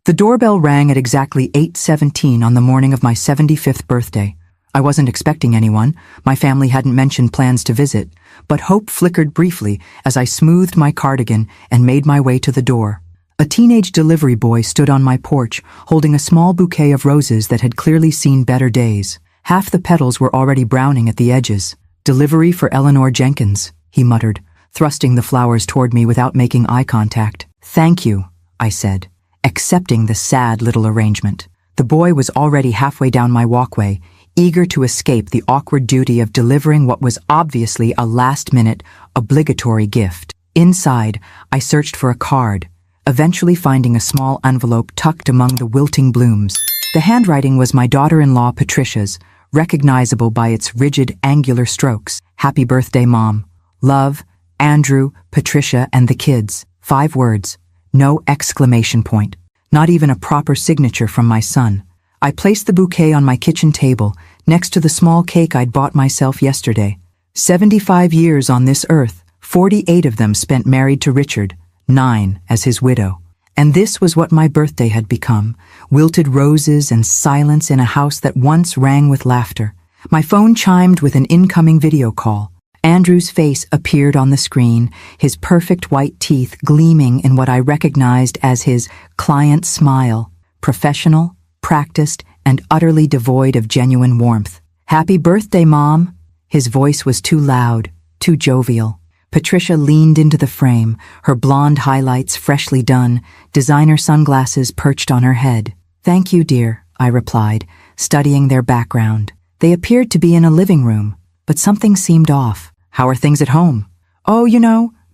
The doorbell rang at exactly 8:17 on the morning of my 75th birthday. I wasn't expecting anyone. My family hadn't mentioned plans to visit, but hope flickered briefly as I smoothed my cardigan and made my way to the door. A teenage delivery boy stood on my porch, holding a small bouquet of roses that had clearly seen better days. Half the petals were already browning at the edges. "Delivery for Eleanor Jenkins," he muttered, thrusting the flowers toward me without making eye contact. "Thank you," I said, accepting the sad little arrangement. The boy was already halfway down my walkway, eager to escape the awkward duty of delivering what was obviously a last-minute, obligatory gift. Inside, I searched for a card, eventually finding a small envelope tucked among the wilting blooms. The handwriting was my daughter-in-law Patricia's, recognizable by its rigid, angular strokes. "Happy birthday, Mom. Love, Andrew, Patricia, and the kids." 5 words. No exclamation point. Not even a proper signature from my son. I placed the bouquet on my kitchen table, next to the small cake I'd bought myself yesterday. 75 years on this earth, 48 of them spent married to Richard, 9 as his widow. And this was what my birthday had become: wilted roses and silence in a house that once rang with laughter. My phone chimed with an incoming video call. Andrew's face appeared on the screen, his perfect white teeth gleaming in what I recognized as his client smile, professional, practiced, and utterly devoid of genuine warmth. "Happy birthday, Mom!" His voice was too loud, too jovial. Patricia leaned into the frame, her blonde highlights freshly done, designer sunglasses perched on her head. "Thank you, dear," I replied, studying their background. They appeared to be in a living room, but something seemed off. "How are things at home?" "Oh,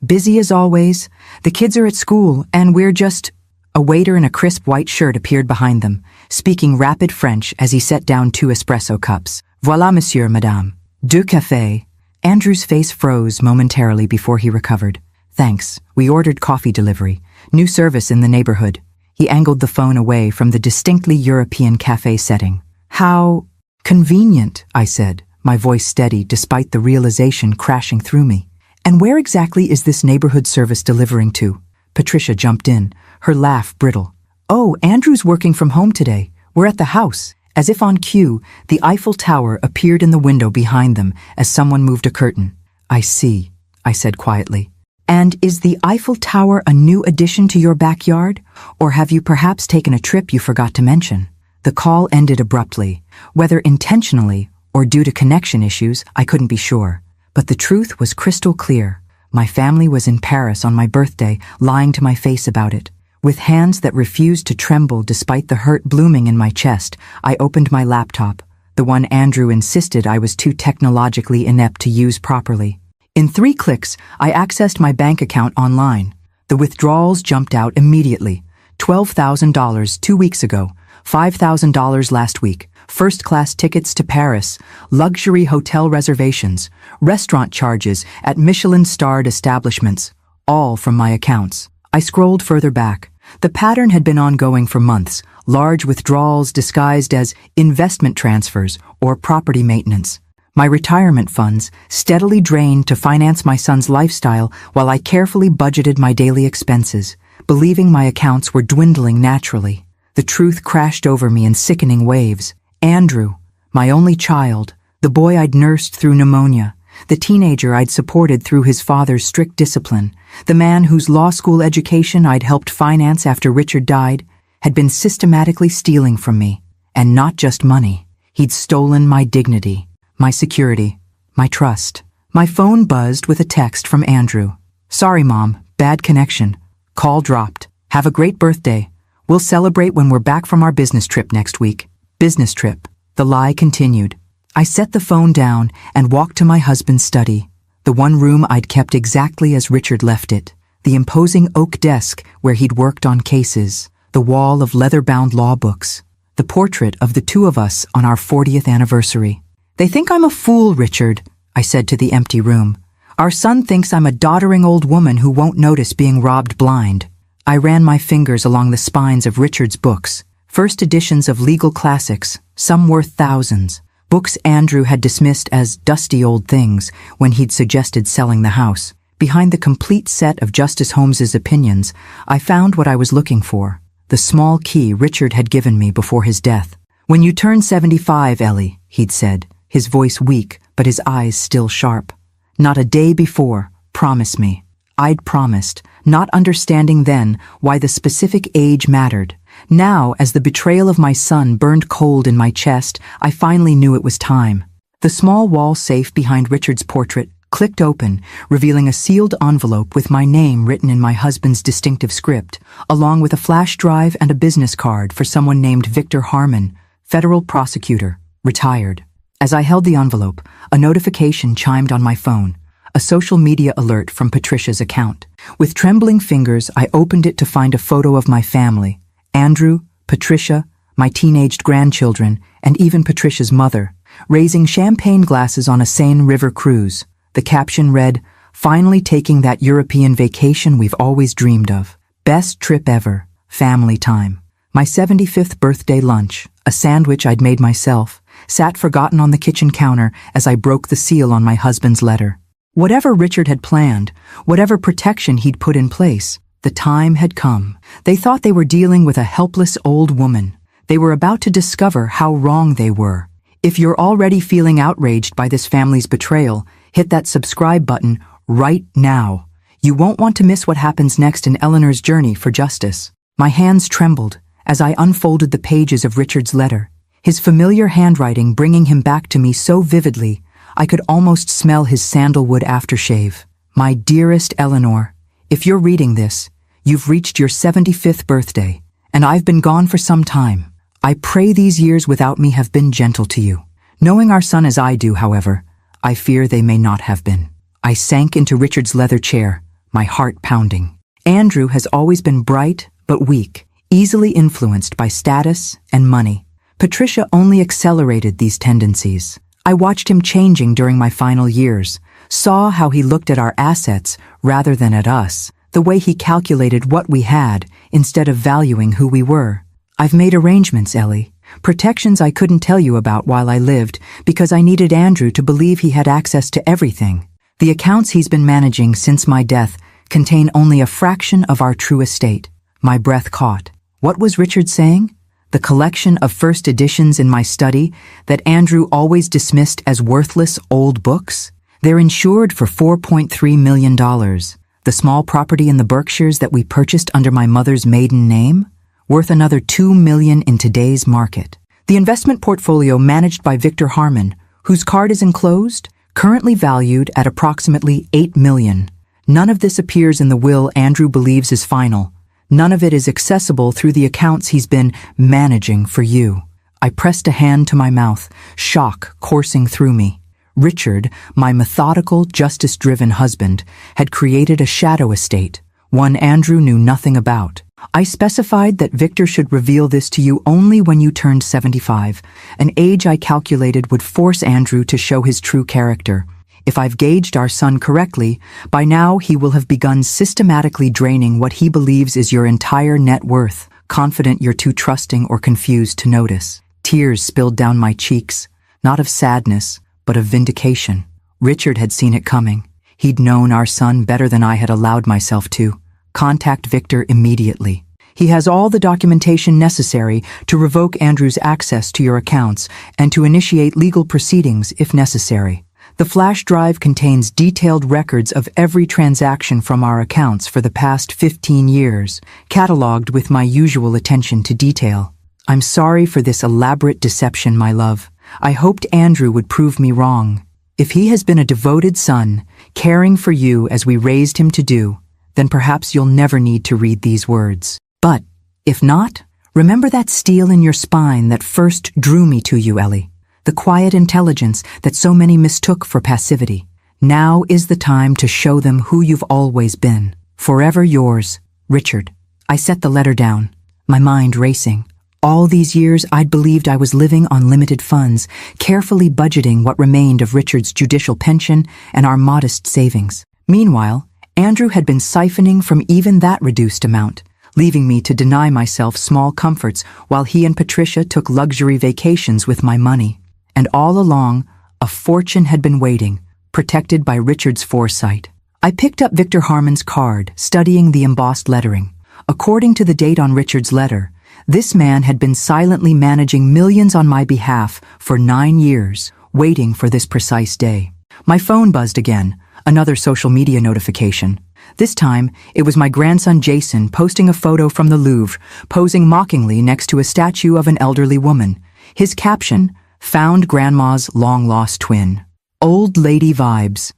busy as always. The kids are at school, and we're just—" A waiter in a crisp white shirt appeared behind them, speaking rapid French as he set down 2 espresso cups. "Voilà, monsieur, madame. 2 cafés." Andrew's face froze momentarily before he recovered. "Thanks. We ordered coffee delivery. New service in the neighborhood." He angled the phone away from the distinctly European cafe setting. "How convenient," I said, my voice steady despite the realization crashing through me. "And where exactly is this neighborhood service delivering to?" Patricia jumped in, her laugh brittle. "Oh, Andrew's working from home today. We're at the house." As if on cue, the Eiffel Tower appeared in the window behind them as someone moved a curtain. "I see," I said quietly. "And is the Eiffel Tower a new addition to your backyard? Or have you perhaps taken a trip you forgot to mention?" The call ended abruptly. Whether intentionally or due to connection issues, I couldn't be sure. But the truth was crystal clear. My family was in Paris on my birthday, lying to my face about it. With hands that refused to tremble despite the hurt blooming in my chest, I opened my laptop, the one Andrew insisted I was too technologically inept to use properly. In 3 clicks, I accessed my bank account online. The withdrawals jumped out immediately. $12,000 2 weeks ago, $5,000 last week, first-class tickets to Paris, luxury hotel reservations, restaurant charges at Michelin-starred establishments, all from my accounts. I scrolled further back. The pattern had been ongoing for months, large withdrawals disguised as investment transfers or property maintenance. My retirement funds steadily drained to finance my son's lifestyle while I carefully budgeted my daily expenses, believing my accounts were dwindling naturally. The truth crashed over me in sickening waves. Andrew, my only child, the boy I'd nursed through pneumonia, the teenager I'd supported through his father's strict discipline, the man whose law school education I'd helped finance after Richard died, had been systematically stealing from me. And not just money. He'd stolen my dignity, my security, my trust. My phone buzzed with a text from Andrew. "Sorry, Mom, bad connection. Call dropped. Have a great birthday. We'll celebrate when we're back from our business trip next week." Business trip. The lie continued. I set the phone down and walked to my husband's study, the one room I'd kept exactly as Richard left it, the imposing oak desk where he'd worked on cases, the wall of leather-bound law books, the portrait of the 2 of us on our 40th anniversary. "They think I'm a fool, Richard," I said to the empty room. "Our son thinks I'm a doddering old woman who won't notice being robbed blind." I ran my fingers along the spines of Richard's books, first editions of legal classics, some worth thousands. Books Andrew had dismissed as dusty old things when he'd suggested selling the house. Behind the complete set of Justice Holmes's opinions, I found what I was looking for: the small key Richard had given me before his death. "When you turn 75, Ellie," he'd said, his voice weak but his eyes still sharp. "Not a day before, promise me." I'd promised, not understanding then why the specific age mattered. Now, as the betrayal of my son burned cold in my chest, I finally knew it was time. The small wall safe behind Richard's portrait clicked open, revealing a sealed envelope with my name written in my husband's distinctive script, along with a flash drive and a business card for someone named Victor Harmon, federal prosecutor, retired. As I held the envelope, a notification chimed on my phone, a social media alert from Patricia's account. With trembling fingers, I opened it to find a photo of my family, Andrew, Patricia, my teenaged grandchildren, and even Patricia's mother, raising champagne glasses on a Seine River cruise. The caption read, "Finally taking that European vacation we've always dreamed of. Best trip ever. Family time." My 75th birthday lunch, a sandwich I'd made myself, sat forgotten on the kitchen counter as I broke the seal on my husband's letter. Whatever Richard had planned, whatever protection he'd put in place, the time had come. They thought they were dealing with a helpless old woman. They were about to discover how wrong they were. If you're already feeling outraged by this family's betrayal, hit that subscribe button right now. You won't want to miss what happens next in Eleanor's journey for justice. My hands trembled as I unfolded the pages of Richard's letter, his familiar handwriting bringing him back to me so vividly I could almost smell his sandalwood aftershave. "My dearest Eleanor, if you're reading this, you've reached your 75th birthday, and I've been gone for some time. I pray these years without me have been gentle to you. Knowing our son as I do, however, I fear they may not have been." I sank into Richard's leather chair, my heart pounding. Andrew has always been bright but weak, easily influenced by status and money. Patricia only accelerated these tendencies. I watched him changing during my final years, saw how he looked at our assets rather than at us, the way he calculated what we had instead of valuing who we were. "I've made arrangements, Ellie, protections I couldn't tell you about while I lived because I needed Andrew to believe he had access to everything. The accounts he's been managing since my death contain only a fraction of our true estate." My breath caught. What was Richard saying? The collection of first editions in my study that Andrew always dismissed as worthless old books? They're insured for $4.3 million. The small property in the Berkshires that we purchased under my mother's maiden name? Worth another $2 million in today's market. The investment portfolio managed by Victor Harmon, whose card is enclosed, currently valued at approximately $8 million. None of this appears in the will Andrew believes is final. None of it is accessible through the accounts he's been managing for you. I pressed a hand to my mouth, shock coursing through me. Richard, my methodical, justice-driven husband, had created a shadow estate, one Andrew knew nothing about. I specified that Victor should reveal this to you only when you turned 75, an age I calculated would force Andrew to show his true character. If I've gauged our son correctly, by now he will have begun systematically draining what he believes is your entire net worth, confident you're too trusting or confused to notice. Tears spilled down my cheeks, not of sadness, but of vindication. Richard had seen it coming. He'd known our son better than I had allowed myself to. Contact Victor immediately. He has all the documentation necessary to revoke Andrew's access to your accounts and to initiate legal proceedings if necessary. The flash drive contains detailed records of every transaction from our accounts for the past 15 years, cataloged with my usual attention to detail. I'm sorry for this elaborate deception, my love. I hoped Andrew would prove me wrong. If he has been a devoted son, caring for you as we raised him to do, then perhaps you'll never need to read these words. But, if not, remember that steel in your spine that first drew me to you, Ellie. The quiet intelligence that so many mistook for passivity. Now is the time to show them who you've always been. Forever yours, Richard. I set the letter down, my mind racing. All these years I'd believed I was living on limited funds, carefully budgeting what remained of Richard's judicial pension and our modest savings. Meanwhile, Andrew had been siphoning from even that reduced amount, leaving me to deny myself small comforts while he and Patricia took luxury vacations with my money. And all along, a fortune had been waiting, protected by Richard's foresight. I picked up Victor Harmon's card, studying the embossed lettering. According to the date on Richard's letter, this man had been silently managing millions on my behalf for 9 years, waiting for this precise day. My phone buzzed again, another social media notification. This time, it was my grandson Jason posting a photo from the Louvre, posing mockingly next to a statue of an elderly woman. His caption, "Found Grandma's long-lost twin. Old lady vibes.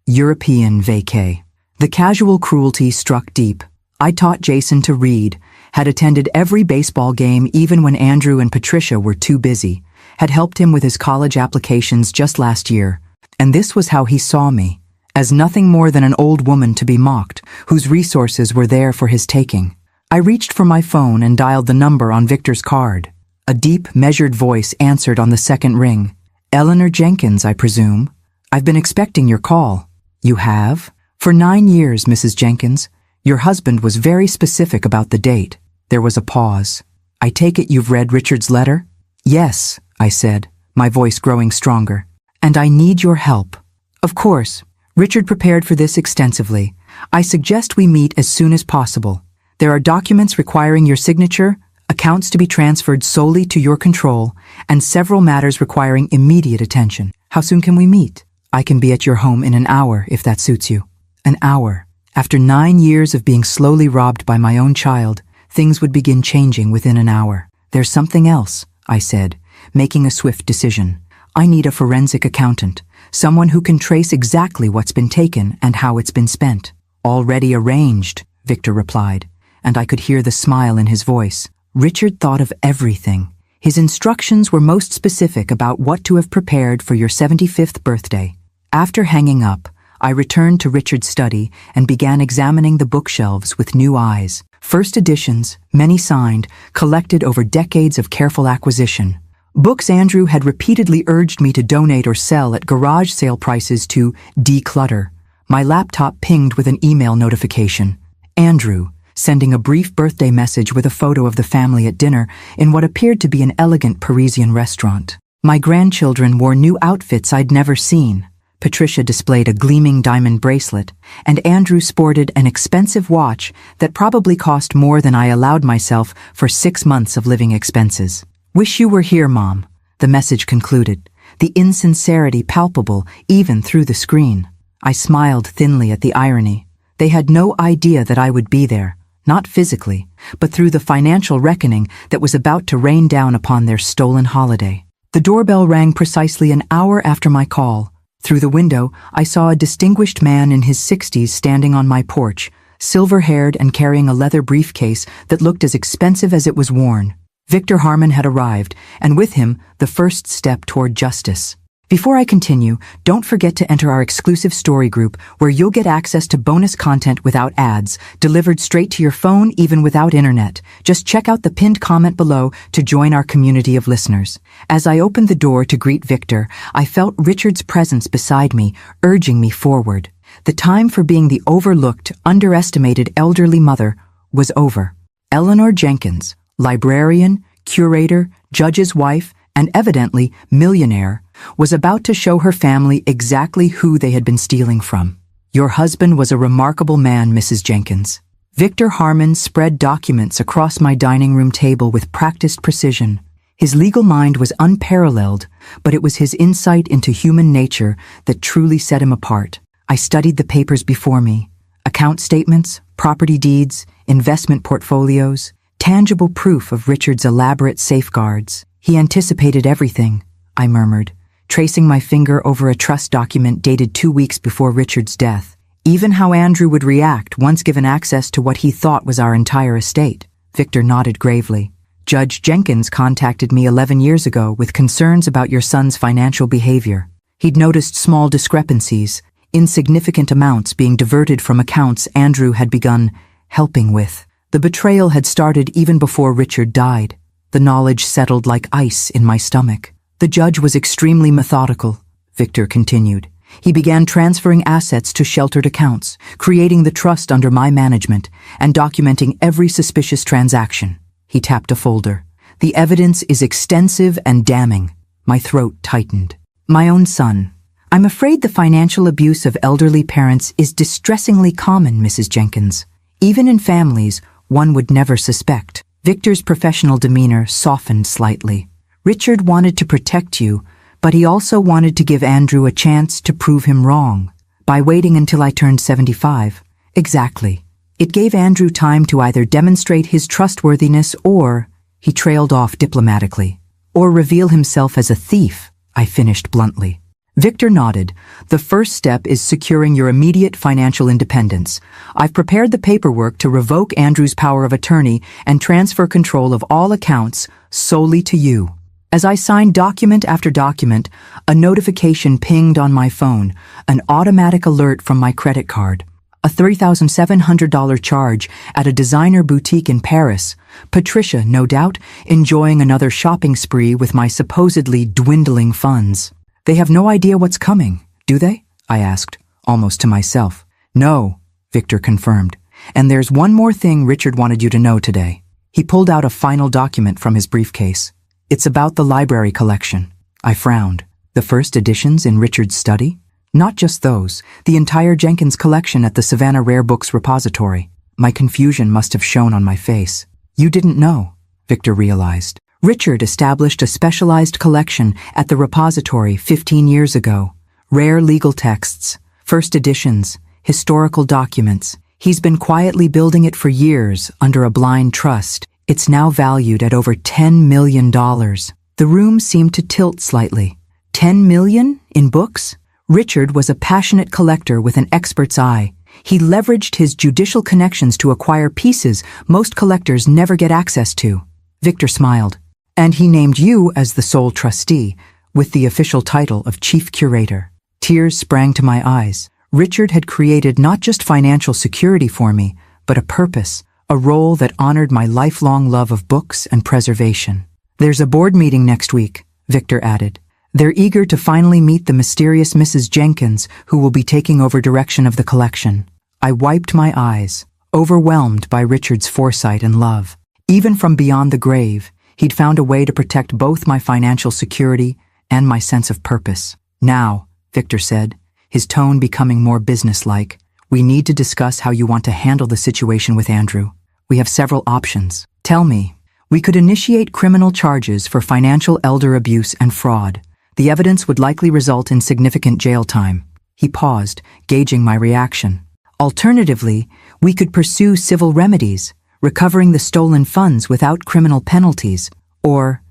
European vacay." The casual cruelty struck deep. I taught Jason to read, had attended every baseball game even when Andrew and Patricia were too busy, had helped him with his college applications just last year. And this was how he saw me, as nothing more than an old woman to be mocked, whose resources were there for his taking. I reached for my phone and dialed the number on Victor's card. A deep, measured voice answered on the second ring. "Eleanor Jenkins, I presume. I've been expecting your call." "You have?" "For 9 years, Mrs. Jenkins. Your husband was very specific about the date." There was a pause. "I take it you've read Richard's letter?" "Yes," I said, my voice growing stronger. "And I need your help." "Of course. Richard prepared for this extensively. I suggest we meet as soon as possible. There are documents requiring your signature, accounts to be transferred solely to your control, and several matters requiring immediate attention. How soon can we meet?" "I can be at your home in an hour, if that suits you." An hour. After 9 years of being slowly robbed by my own child, things would begin changing within an hour. "There's something else," I said, making a swift decision. "I need a forensic accountant, someone who can trace exactly what's been taken and how it's been spent." "Already arranged," Victor replied, and I could hear the smile in his voice. Richard thought of everything. His instructions were most specific about what to have prepared for your 75th birthday. After hanging up, I returned to Richard's study and began examining the bookshelves with new eyes. First editions, many signed, collected over decades of careful acquisition. Books Andrew had repeatedly urged me to donate or sell at garage sale prices to declutter. My laptop pinged with an email notification. Andrew, sending a brief birthday message with a photo of the family at dinner in what appeared to be an elegant Parisian restaurant. My grandchildren wore new outfits I'd never seen. Patricia displayed a gleaming diamond bracelet, and Andrew sported an expensive watch that probably cost more than I allowed myself for 6 months of living expenses. "Wish you were here, Mom," the message concluded, the insincerity palpable even through the screen. I smiled thinly at the irony. They had no idea that I would be there, not physically, but through the financial reckoning that was about to rain down upon their stolen holiday. The doorbell rang precisely an hour after my call. Through the window, I saw a distinguished man in his 60s standing on my porch, silver-haired and carrying a leather briefcase that looked as expensive as it was worn. Victor Harmon had arrived, and with him, the first step toward justice. Before I continue, don't forget to enter our exclusive story group, where you'll get access to bonus content without ads, delivered straight to your phone even without internet. Just check out the pinned comment below to join our community of listeners. As I opened the door to greet Victor, I felt Richard's presence beside me, urging me forward. The time for being the overlooked, underestimated elderly mother was over. Eleanor Jenkins, librarian, curator, judge's wife, and evidently millionaire, was about to show her family exactly who they had been stealing from. "Your husband was a remarkable man, Mrs. Jenkins." Victor Harmon spread documents across my dining room table with practiced precision. His legal mind was unparalleled, but it was his insight into human nature that truly set him apart. I studied the papers before me. Account statements, property deeds, investment portfolios, tangible proof of Richard's elaborate safeguards. "He anticipated everything," I murmured, tracing my finger over a trust document dated 2 weeks before Richard's death. "Even how Andrew would react once given access to what he thought was our entire estate." Victor nodded gravely. "Judge Jenkins contacted me 11 years ago with concerns about your son's financial behavior. He'd noticed small discrepancies, insignificant amounts being diverted from accounts Andrew had begun helping with. The betrayal had started even before Richard died. The knowledge settled like ice in my stomach. The judge was extremely methodical," Victor continued. "He began transferring assets to sheltered accounts, creating the trust under my management, and documenting every suspicious transaction." He tapped a folder. "The evidence is extensive and damning." My throat tightened. "My own son. I'm afraid the financial abuse of elderly parents is distressingly common, Mrs. Jenkins. Even in families one would never suspect. Victor's professional demeanor softened slightly. Richard wanted to protect you, but he also wanted to give Andrew a chance to prove him wrong. By waiting until I turned 75. Exactly. It gave Andrew time to either demonstrate his trustworthiness or, he trailed off diplomatically, or reveal himself as a thief, I finished bluntly. Victor nodded. The first step is securing your immediate financial independence. I've prepared the paperwork to revoke Andrew's power of attorney and transfer control of all accounts solely to you. As I signed document after document, a notification pinged on my phone, an automatic alert from my credit card. A $3,700 charge at a designer boutique in Paris. Patricia, no doubt, enjoying another shopping spree with my supposedly dwindling funds. They have no idea what's coming, do they? I asked, almost to myself. No, Victor confirmed. And there's one more thing Richard wanted you to know today. He pulled out a final document from his briefcase. It's about the library collection. I frowned. The first editions in Richard's study? Not just those, the entire Jenkins collection at the Savannah Rare Books repository. My confusion must have shown on my face. You didn't know, Victor realized. Richard established a specialized collection at the repository 15 years ago. Rare legal texts, first editions, historical documents. He's been quietly building it for years under a blind trust. It's now valued at over $10 million. The room seemed to tilt slightly. $10 million in books? Richard was a passionate collector with an expert's eye. He leveraged his judicial connections to acquire pieces most collectors never get access to. Victor smiled. And he named you as the sole trustee, with the official title of chief curator. Tears sprang to my eyes. Richard had created not just financial security for me, but a purpose, a role that honored my lifelong love of books and preservation. There's a board meeting next week, Victor added. They're eager to finally meet the mysterious Mrs. Jenkins, who will be taking over direction of the collection. I wiped my eyes, overwhelmed by Richard's foresight and love. Even from beyond the grave, he'd found a way to protect both my financial security and my sense of purpose. Now, Victor said, his tone becoming more businesslike, we need to discuss how you want to handle the situation with Andrew. We have several options. Tell me. We could initiate criminal charges for financial elder abuse and fraud. The evidence would likely result in significant jail time. He paused, gauging my reaction. Alternatively, we could pursue civil remedies, recovering the stolen funds without criminal penalties. Or,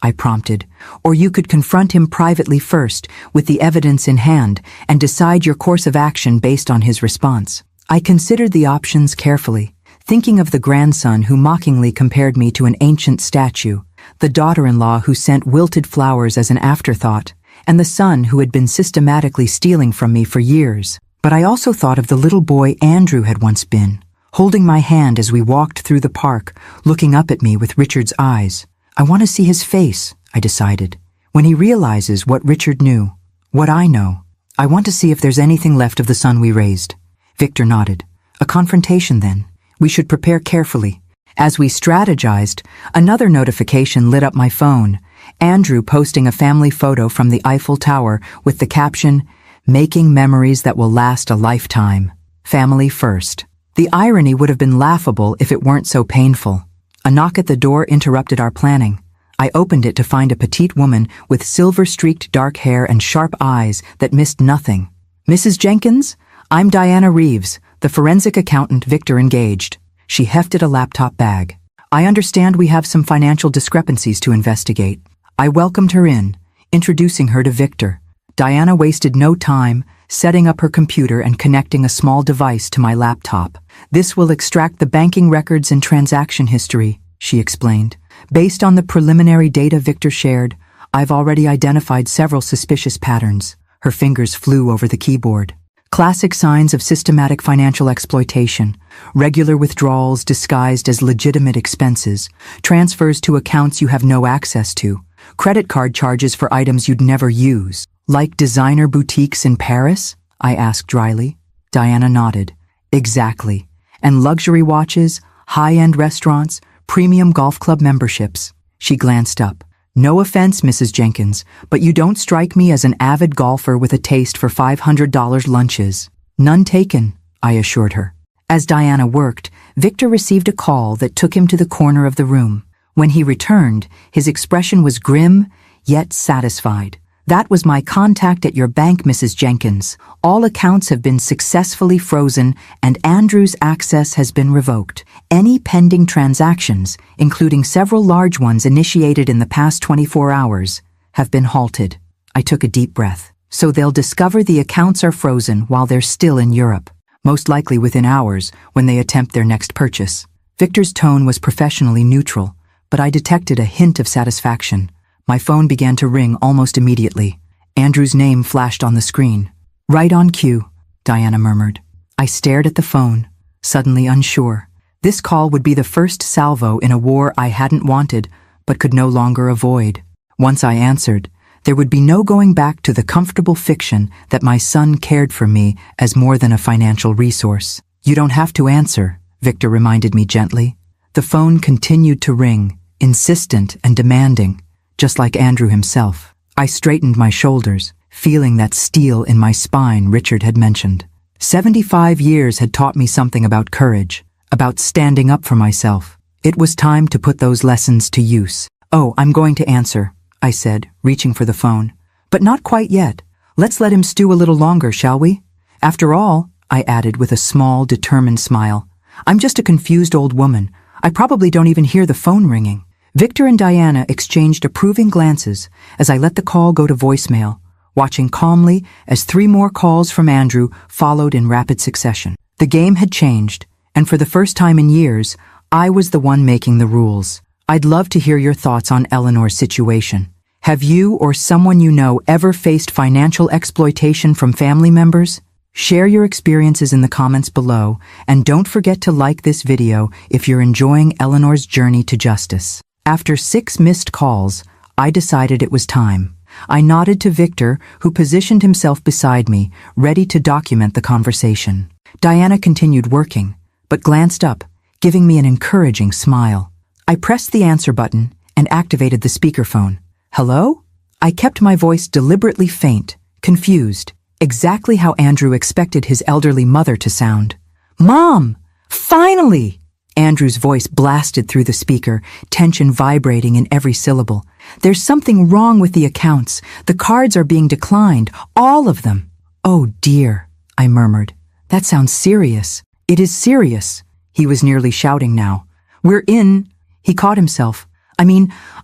I prompted, or you could confront him privately first, with the evidence in hand, and decide your course of action based on his response. I considered the options carefully, thinking of the grandson who mockingly compared me to an ancient statue, the daughter-in-law who sent wilted flowers as an afterthought, and the son who had been systematically stealing from me for years. But I also thought of the little boy Andrew had once been, holding my hand as we walked through the park, looking up at me with Richard's eyes. I want to see his face, I decided, when he realizes what Richard knew, what I know. I want to see if there's anything left of the son we raised. Victor nodded. A confrontation, then. We should prepare carefully. As we strategized, another notification lit up my phone. Andrew posting a family photo from the Eiffel Tower with the caption, "Making memories that will last a lifetime. Family first." The irony would have been laughable if it weren't so painful. A knock at the door interrupted our planning. I opened it to find a petite woman with silver-streaked dark hair and sharp eyes that missed nothing. "Mrs. Jenkins? I'm Diana Reeves, the forensic accountant Victor engaged." She hefted a laptop bag. "I understand we have some financial discrepancies to investigate." I welcomed her in, introducing her to Victor. Diana wasted no time, setting up her computer and connecting a small device to my laptop. "This will extract the banking records and transaction history," she explained. "Based on the preliminary data Victor shared, I've already identified several suspicious patterns." Her fingers flew over the keyboard. "Classic signs of systematic financial exploitation, regular withdrawals disguised as legitimate expenses, transfers to accounts you have no access to, credit card charges for items you'd never use." "Like designer boutiques in Paris?" I asked dryly. Diana nodded. "Exactly. And luxury watches, high-end restaurants, premium golf club memberships." She glanced up. "No offense, Mrs. Jenkins, but you don't strike me as an avid golfer with a taste for $500 lunches." "None taken," I assured her. As Diana worked, Victor received a call that took him to the corner of the room. When he returned, his expression was grim, yet satisfied. "That was my contact at your bank, Mrs. Jenkins. All accounts have been successfully frozen and Andrew's access has been revoked. Any pending transactions, including several large ones initiated in the past 24 hours, have been halted." I took a deep breath. "So they'll discover the accounts are frozen while they're still in Europe, most likely within hours when they attempt their next purchase." Victor's tone was professionally neutral, but I detected a hint of satisfaction. My phone began to ring almost immediately. Andrew's name flashed on the screen. "Right on cue," Diana murmured. I stared at the phone, suddenly unsure. This call would be the first salvo in a war I hadn't wanted, but could no longer avoid. Once I answered, there would be no going back to the comfortable fiction that my son cared for me as more than a financial resource. "You don't have to answer," Victor reminded me gently. The phone continued to ring, insistent and demanding, just like Andrew himself. I straightened my shoulders, feeling that steel in my spine Richard had mentioned. 75 years had taught me something about courage, about standing up for myself. It was time to put those lessons to use. "Oh, I'm going to answer," I said, reaching for the phone. "But not quite yet. Let's let him stew a little longer, shall we? After all," I added with a small, determined smile, "I'm just a confused old woman. I probably don't even hear the phone ringing." Victor and Diana exchanged approving glances as I let the call go to voicemail, watching calmly as 3 more calls from Andrew followed in rapid succession. The game had changed, and for the first time in years, I was the one making the rules. "I'd love to hear your thoughts on Eleanor's situation. Have you or someone you know ever faced financial exploitation from family members? Share your experiences in the comments below, and don't forget to like this video if you're enjoying Eleanor's journey to justice." After 6 missed calls, I decided it was time. I nodded to Victor, who positioned himself beside me, ready to document the conversation. Diana continued working, but glanced up, giving me an encouraging smile. I pressed the answer button and activated the speakerphone. "Hello?" I kept my voice deliberately faint, confused, exactly how Andrew expected his elderly mother to sound. "Mom! Finally!" Andrew's voice blasted through the speaker, tension vibrating in every syllable. "There's something wrong with the accounts. The cards are being declined, all of them." "Oh dear," I murmured. "That sounds serious." "It is serious," he was nearly shouting now. "We're in—" He caught himself.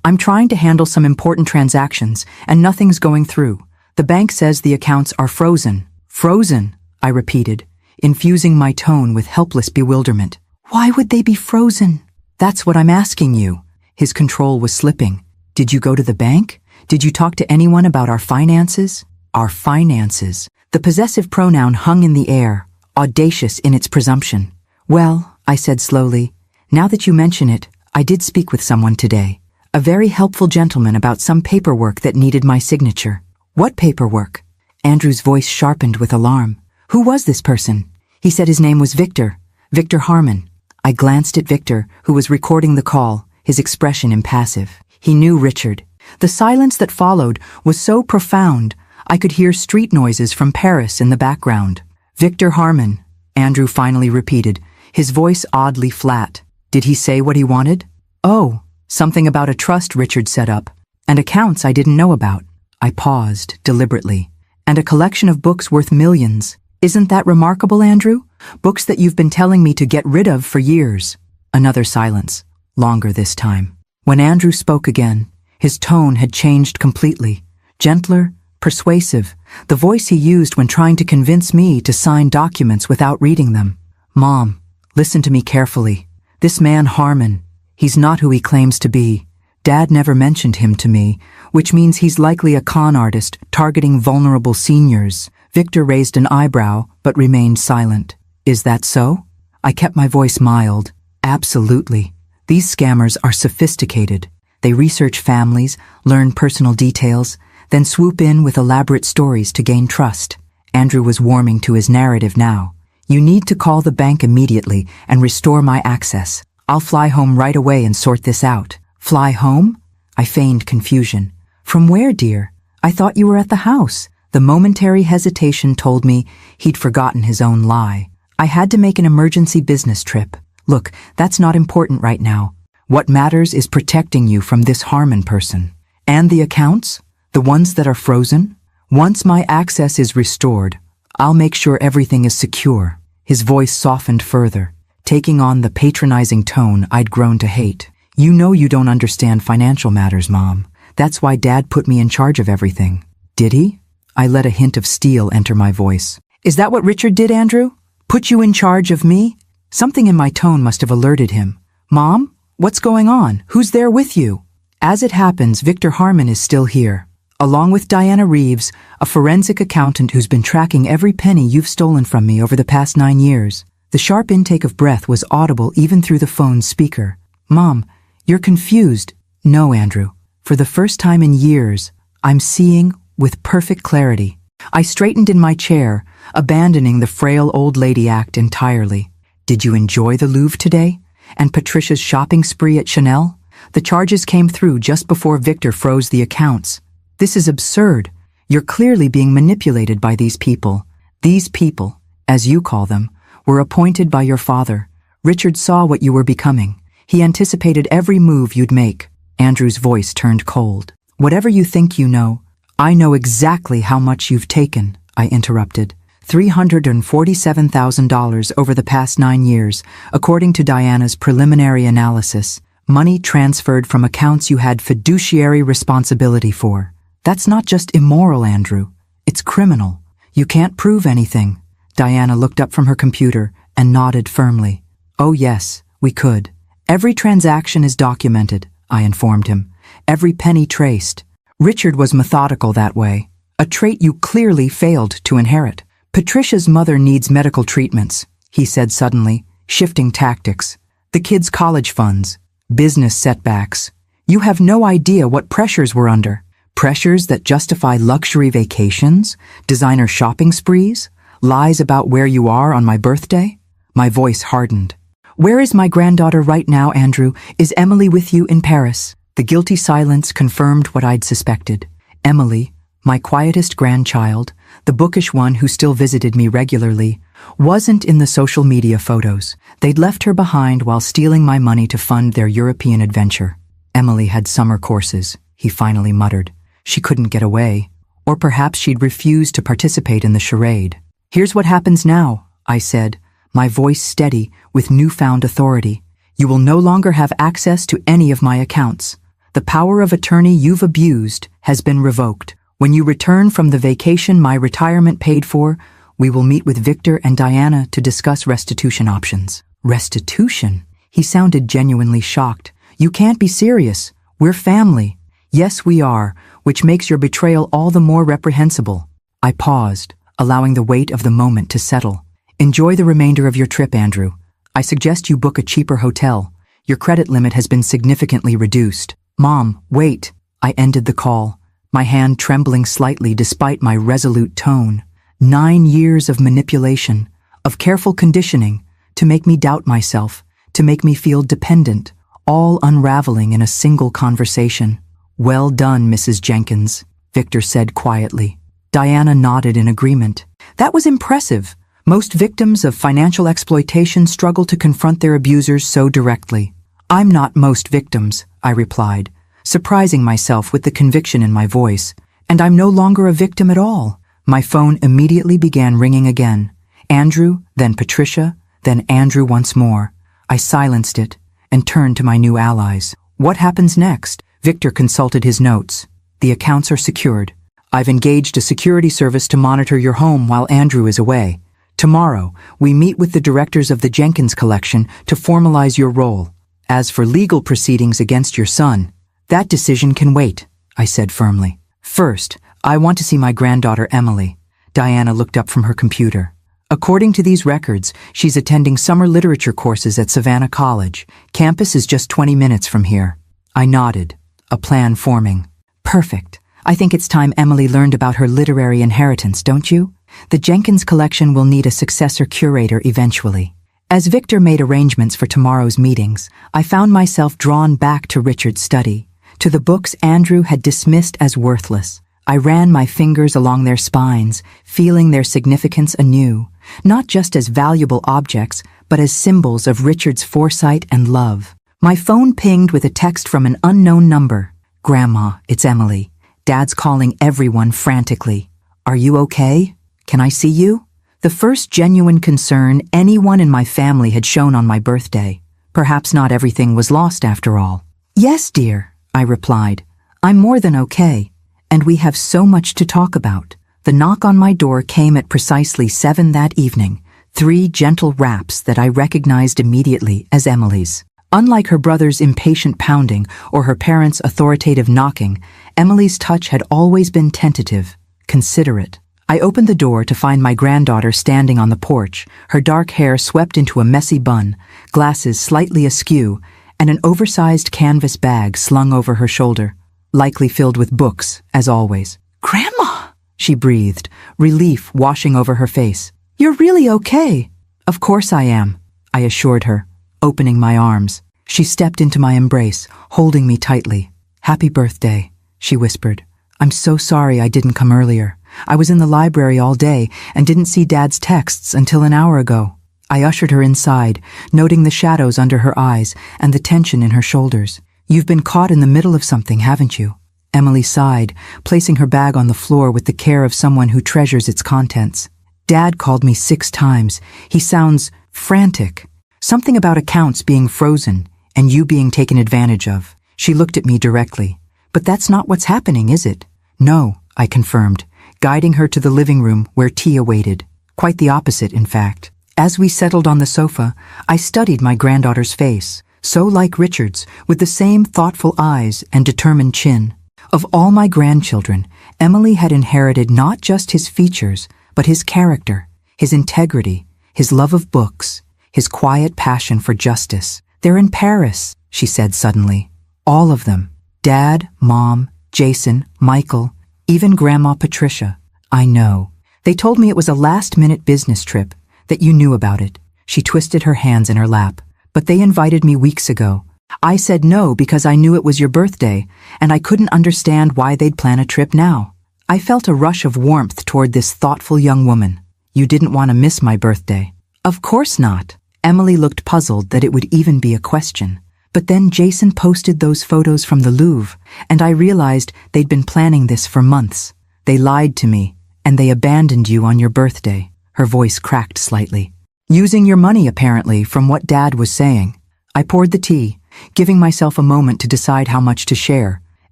I'm trying to handle some important transactions, and nothing's going through. The bank says the accounts are frozen." "Frozen," I repeated, infusing my tone with helpless bewilderment. "Why would they be frozen?" "That's what I'm asking you." His control was slipping. "Did you go to the bank? Did you talk to anyone about our finances?" Our finances. The possessive pronoun hung in the air, audacious in its presumption. "Well," I said slowly, "now that you mention it, I did speak with someone today. A very helpful gentleman about some paperwork that needed my signature." "What paperwork?" Andrew's voice sharpened with alarm. "Who was this person?" "He said his name was Victor. Victor Harmon." I glanced at Victor, who was recording the call, his expression impassive. He knew Richard. The silence that followed was so profound, I could hear street noises from Paris in the background. "Victor Harmon," Andrew finally repeated, his voice oddly flat. "Did he say what he wanted?" "Oh, something about a trust Richard set up, and accounts I didn't know about." I paused, deliberately. "And a collection of books worth millions. Isn't that remarkable, Andrew? Books that you've been telling me to get rid of for years." Another silence, longer this time. When Andrew spoke again, his tone had changed completely. Gentler, persuasive, the voice he used when trying to convince me to sign documents without reading them. "Mom, listen to me carefully. This man Harmon, he's not who he claims to be. Dad never mentioned him to me, which means he's likely a con artist targeting vulnerable seniors." Victor raised an eyebrow, but remained silent. "Is that so?" I kept my voice mild. "Absolutely. These scammers are sophisticated. They research families, learn personal details, then swoop in with elaborate stories to gain trust." Andrew was warming to his narrative now. "You need to call the bank immediately and restore my access. I'll fly home right away and sort this out." "Fly home?" I feigned confusion. "From where, dear? I thought you were at the house." The momentary hesitation told me he'd forgotten his own lie. "I had to make an emergency business trip. Look, that's not important right now. What matters is protecting you from this Harmon person. And the accounts? The ones that are frozen? Once my access is restored, I'll make sure everything is secure. His voice softened further, taking on the patronizing tone I'd grown to hate. You know you don't understand financial matters, Mom. That's why Dad put me in charge of everything. Did he? I let a hint of steel enter my voice. Is that what Richard did, Andrew? Put you in charge of me? Something in my tone must have alerted him. Mom, what's going on? Who's there with you? As it happens, Victor Harmon is still here, along with Diana Reeves, a forensic accountant who's been tracking every penny you've stolen from me over the past 9 years. The sharp intake of breath was audible even through the phone's speaker. Mom, you're confused. No, Andrew. For the first time in years, I'm seeing with perfect clarity. I straightened in my chair, abandoning the frail old lady act entirely. Did you enjoy the Louvre today? And Patricia's shopping spree at Chanel? The charges came through just before Victor froze the accounts. This is absurd. You're clearly being manipulated by these people. These people, as you call them, were appointed by your father. Richard saw what you were becoming. He anticipated every move you'd make. Andrew's voice turned cold. Whatever you think you know, I know exactly how much you've taken, I interrupted. $347,000 over the past 9 years, according to Diana's preliminary analysis. Money transferred from accounts you had fiduciary responsibility for. That's not just immoral, Andrew. It's criminal. You can't prove anything. Diana looked up from her computer and nodded firmly. Oh yes, we could. Every transaction is documented, I informed him. Every penny traced. Richard was methodical that way, a trait you clearly failed to inherit. Patricia's mother needs medical treatments, he said suddenly, shifting tactics. The kids' college funds, business setbacks. You have no idea what pressures we're under. Pressures that justify luxury vacations, designer shopping sprees, lies about where you are on my birthday. My voice hardened. Where is my granddaughter right now, Andrew? Is Emily with you in Paris? The guilty silence confirmed what I'd suspected. Emily, my quietest grandchild, the bookish one who still visited me regularly, wasn't in the social media photos. They'd left her behind while stealing my money to fund their European adventure. Emily had summer courses, he finally muttered. She couldn't get away. Or perhaps she'd refused to participate in the charade. Here's what happens now, I said, my voice steady with newfound authority. You will no longer have access to any of my accounts. The power of attorney you've abused has been revoked. When you return from the vacation my retirement paid for, we will meet with Victor and Diana to discuss restitution options. Restitution? He sounded genuinely shocked. You can't be serious. We're family. Yes, we are, which makes your betrayal all the more reprehensible. I paused, allowing the weight of the moment to settle. Enjoy the remainder of your trip, Andrew. I suggest you book a cheaper hotel. Your credit limit has been significantly reduced. Mom, wait. I ended the call, my hand trembling slightly despite my resolute tone. 9 years of manipulation, of careful conditioning, to make me doubt myself, to make me feel dependent, all unraveling in a single conversation. Well done, Mrs. Jenkins, Victor said quietly. Diana nodded in agreement. That was impressive. Most victims of financial exploitation struggle to confront their abusers so directly. I'm not most victims, I replied, surprising myself with the conviction in my voice. And I'm no longer a victim at all. My phone immediately began ringing again. Andrew, then Patricia, then Andrew once more. I silenced it and turned to my new allies. What happens next? Victor consulted his notes. The accounts are secured. I've engaged a security service to monitor your home while Andrew is away. Tomorrow, we meet with the directors of the Jenkins collection to formalize your role. As for legal proceedings against your son, that decision can wait, I said firmly. First, I want to see my granddaughter Emily. Diana looked up from her computer. According to these records, she's attending summer literature courses at Savannah College. Campus is just 20 minutes from here. I nodded, a plan forming. Perfect. I think it's time Emily learned about her literary inheritance, don't you? The Jenkins collection will need a successor curator eventually. As Victor made arrangements for tomorrow's meetings, I found myself drawn back to Richard's study, to the books Andrew had dismissed as worthless. I ran my fingers along their spines, feeling their significance anew, not just as valuable objects, but as symbols of Richard's foresight and love. My phone pinged with a text from an unknown number. "Grandma, it's Emily. Dad's calling everyone frantically. Are you okay? Can I see you?" The first genuine concern anyone in my family had shown on my birthday. Perhaps not everything was lost after all. "Yes, dear," I replied. "I'm more than okay, and we have so much to talk about." The knock on my door came at precisely 7 that evening, 3 gentle raps that I recognized immediately as Emily's. Unlike her brother's impatient pounding or her parents' authoritative knocking, Emily's touch had always been tentative, considerate. I opened the door to find my granddaughter standing on the porch, her dark hair swept into a messy bun, glasses slightly askew, and an oversized canvas bag slung over her shoulder, likely filled with books, as always. "Grandma!" she breathed, relief washing over her face. "You're really okay." "Of course I am," I assured her, opening my arms. She stepped into my embrace, holding me tightly. "Happy birthday," she whispered. "I'm so sorry I didn't come earlier. I was in the library all day and didn't see Dad's texts until an hour ago." I ushered her inside, noting the shadows under her eyes and the tension in her shoulders. "You've been caught in the middle of something, haven't you?" Emily sighed, placing her bag on the floor with the care of someone who treasures its contents. "Dad called me 6 times. He sounds frantic. Something about accounts being frozen and you being taken advantage of." She looked at me directly. "But that's not what's happening, is it?" "No," I confirmed, guiding her to the living room where tea awaited. Quite the opposite, in fact. As we settled on the sofa, I studied my granddaughter's face, so like Richard's, with the same thoughtful eyes and determined chin. Of all my grandchildren, Emily had inherited not just his features, but his character, his integrity, his love of books, his quiet passion for justice. "They're in Paris," she said suddenly. "All of them. Dad, Mom, Jason, Michael, even Grandma Patricia." "I know. They told me it was a last-minute business trip, that you knew about it." She twisted her hands in her lap. "But they invited me weeks ago. I said no because I knew it was your birthday, and I couldn't understand why they'd plan a trip now." I felt a rush of warmth toward this thoughtful young woman. "You didn't want to miss my birthday." "Of course not." Emily looked puzzled that it would even be a question. "But then Jason posted those photos from the Louvre, and I realized they'd been planning this for months. They lied to me, and they abandoned you on your birthday." Her voice cracked slightly. "Using your money, apparently, from what Dad was saying." I poured the tea, giving myself a moment to decide how much to share.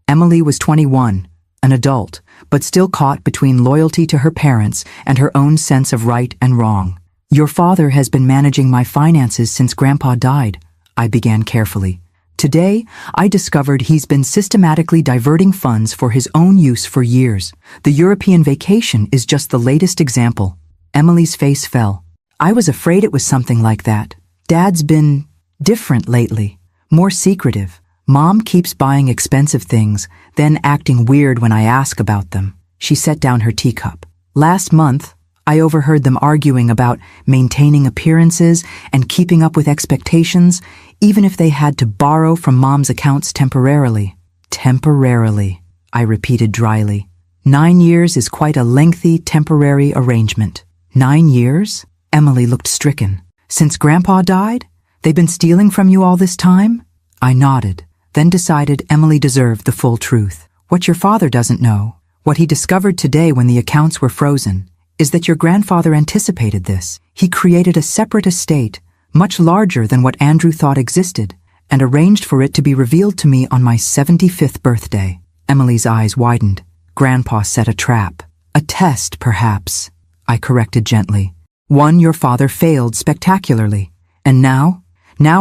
Emily was 21, an adult, but still caught between loyalty to her parents and her own sense of right and wrong. "Your father has been managing my finances since Grandpa died," I began carefully. "Today, I discovered he's been systematically diverting funds for his own use for years. The European vacation is just the latest example." Emily's face fell. "I was afraid it was something like that. Dad's been different lately, more secretive. Mom keeps buying expensive things, then acting weird when I ask about them." She set down her teacup. "Last month, I overheard them arguing about maintaining appearances and keeping up with expectations, even if they had to borrow from Mom's accounts temporarily." "Temporarily," I repeated dryly. 9 years is quite a lengthy temporary arrangement." 9 years? Emily looked stricken. "Since Grandpa died? They've been stealing from you all this time?" I nodded, then decided Emily deserved the full truth. "What your father doesn't know, what he discovered today when the accounts were frozen, is that your grandfather anticipated this. He created a separate estate, much larger than what Andrew thought existed, and arranged for it to be revealed to me on my 75th birthday." Emily's eyes widened. "Grandpa set a trap. A test, perhaps," I corrected gently. "One your father failed spectacularly. And now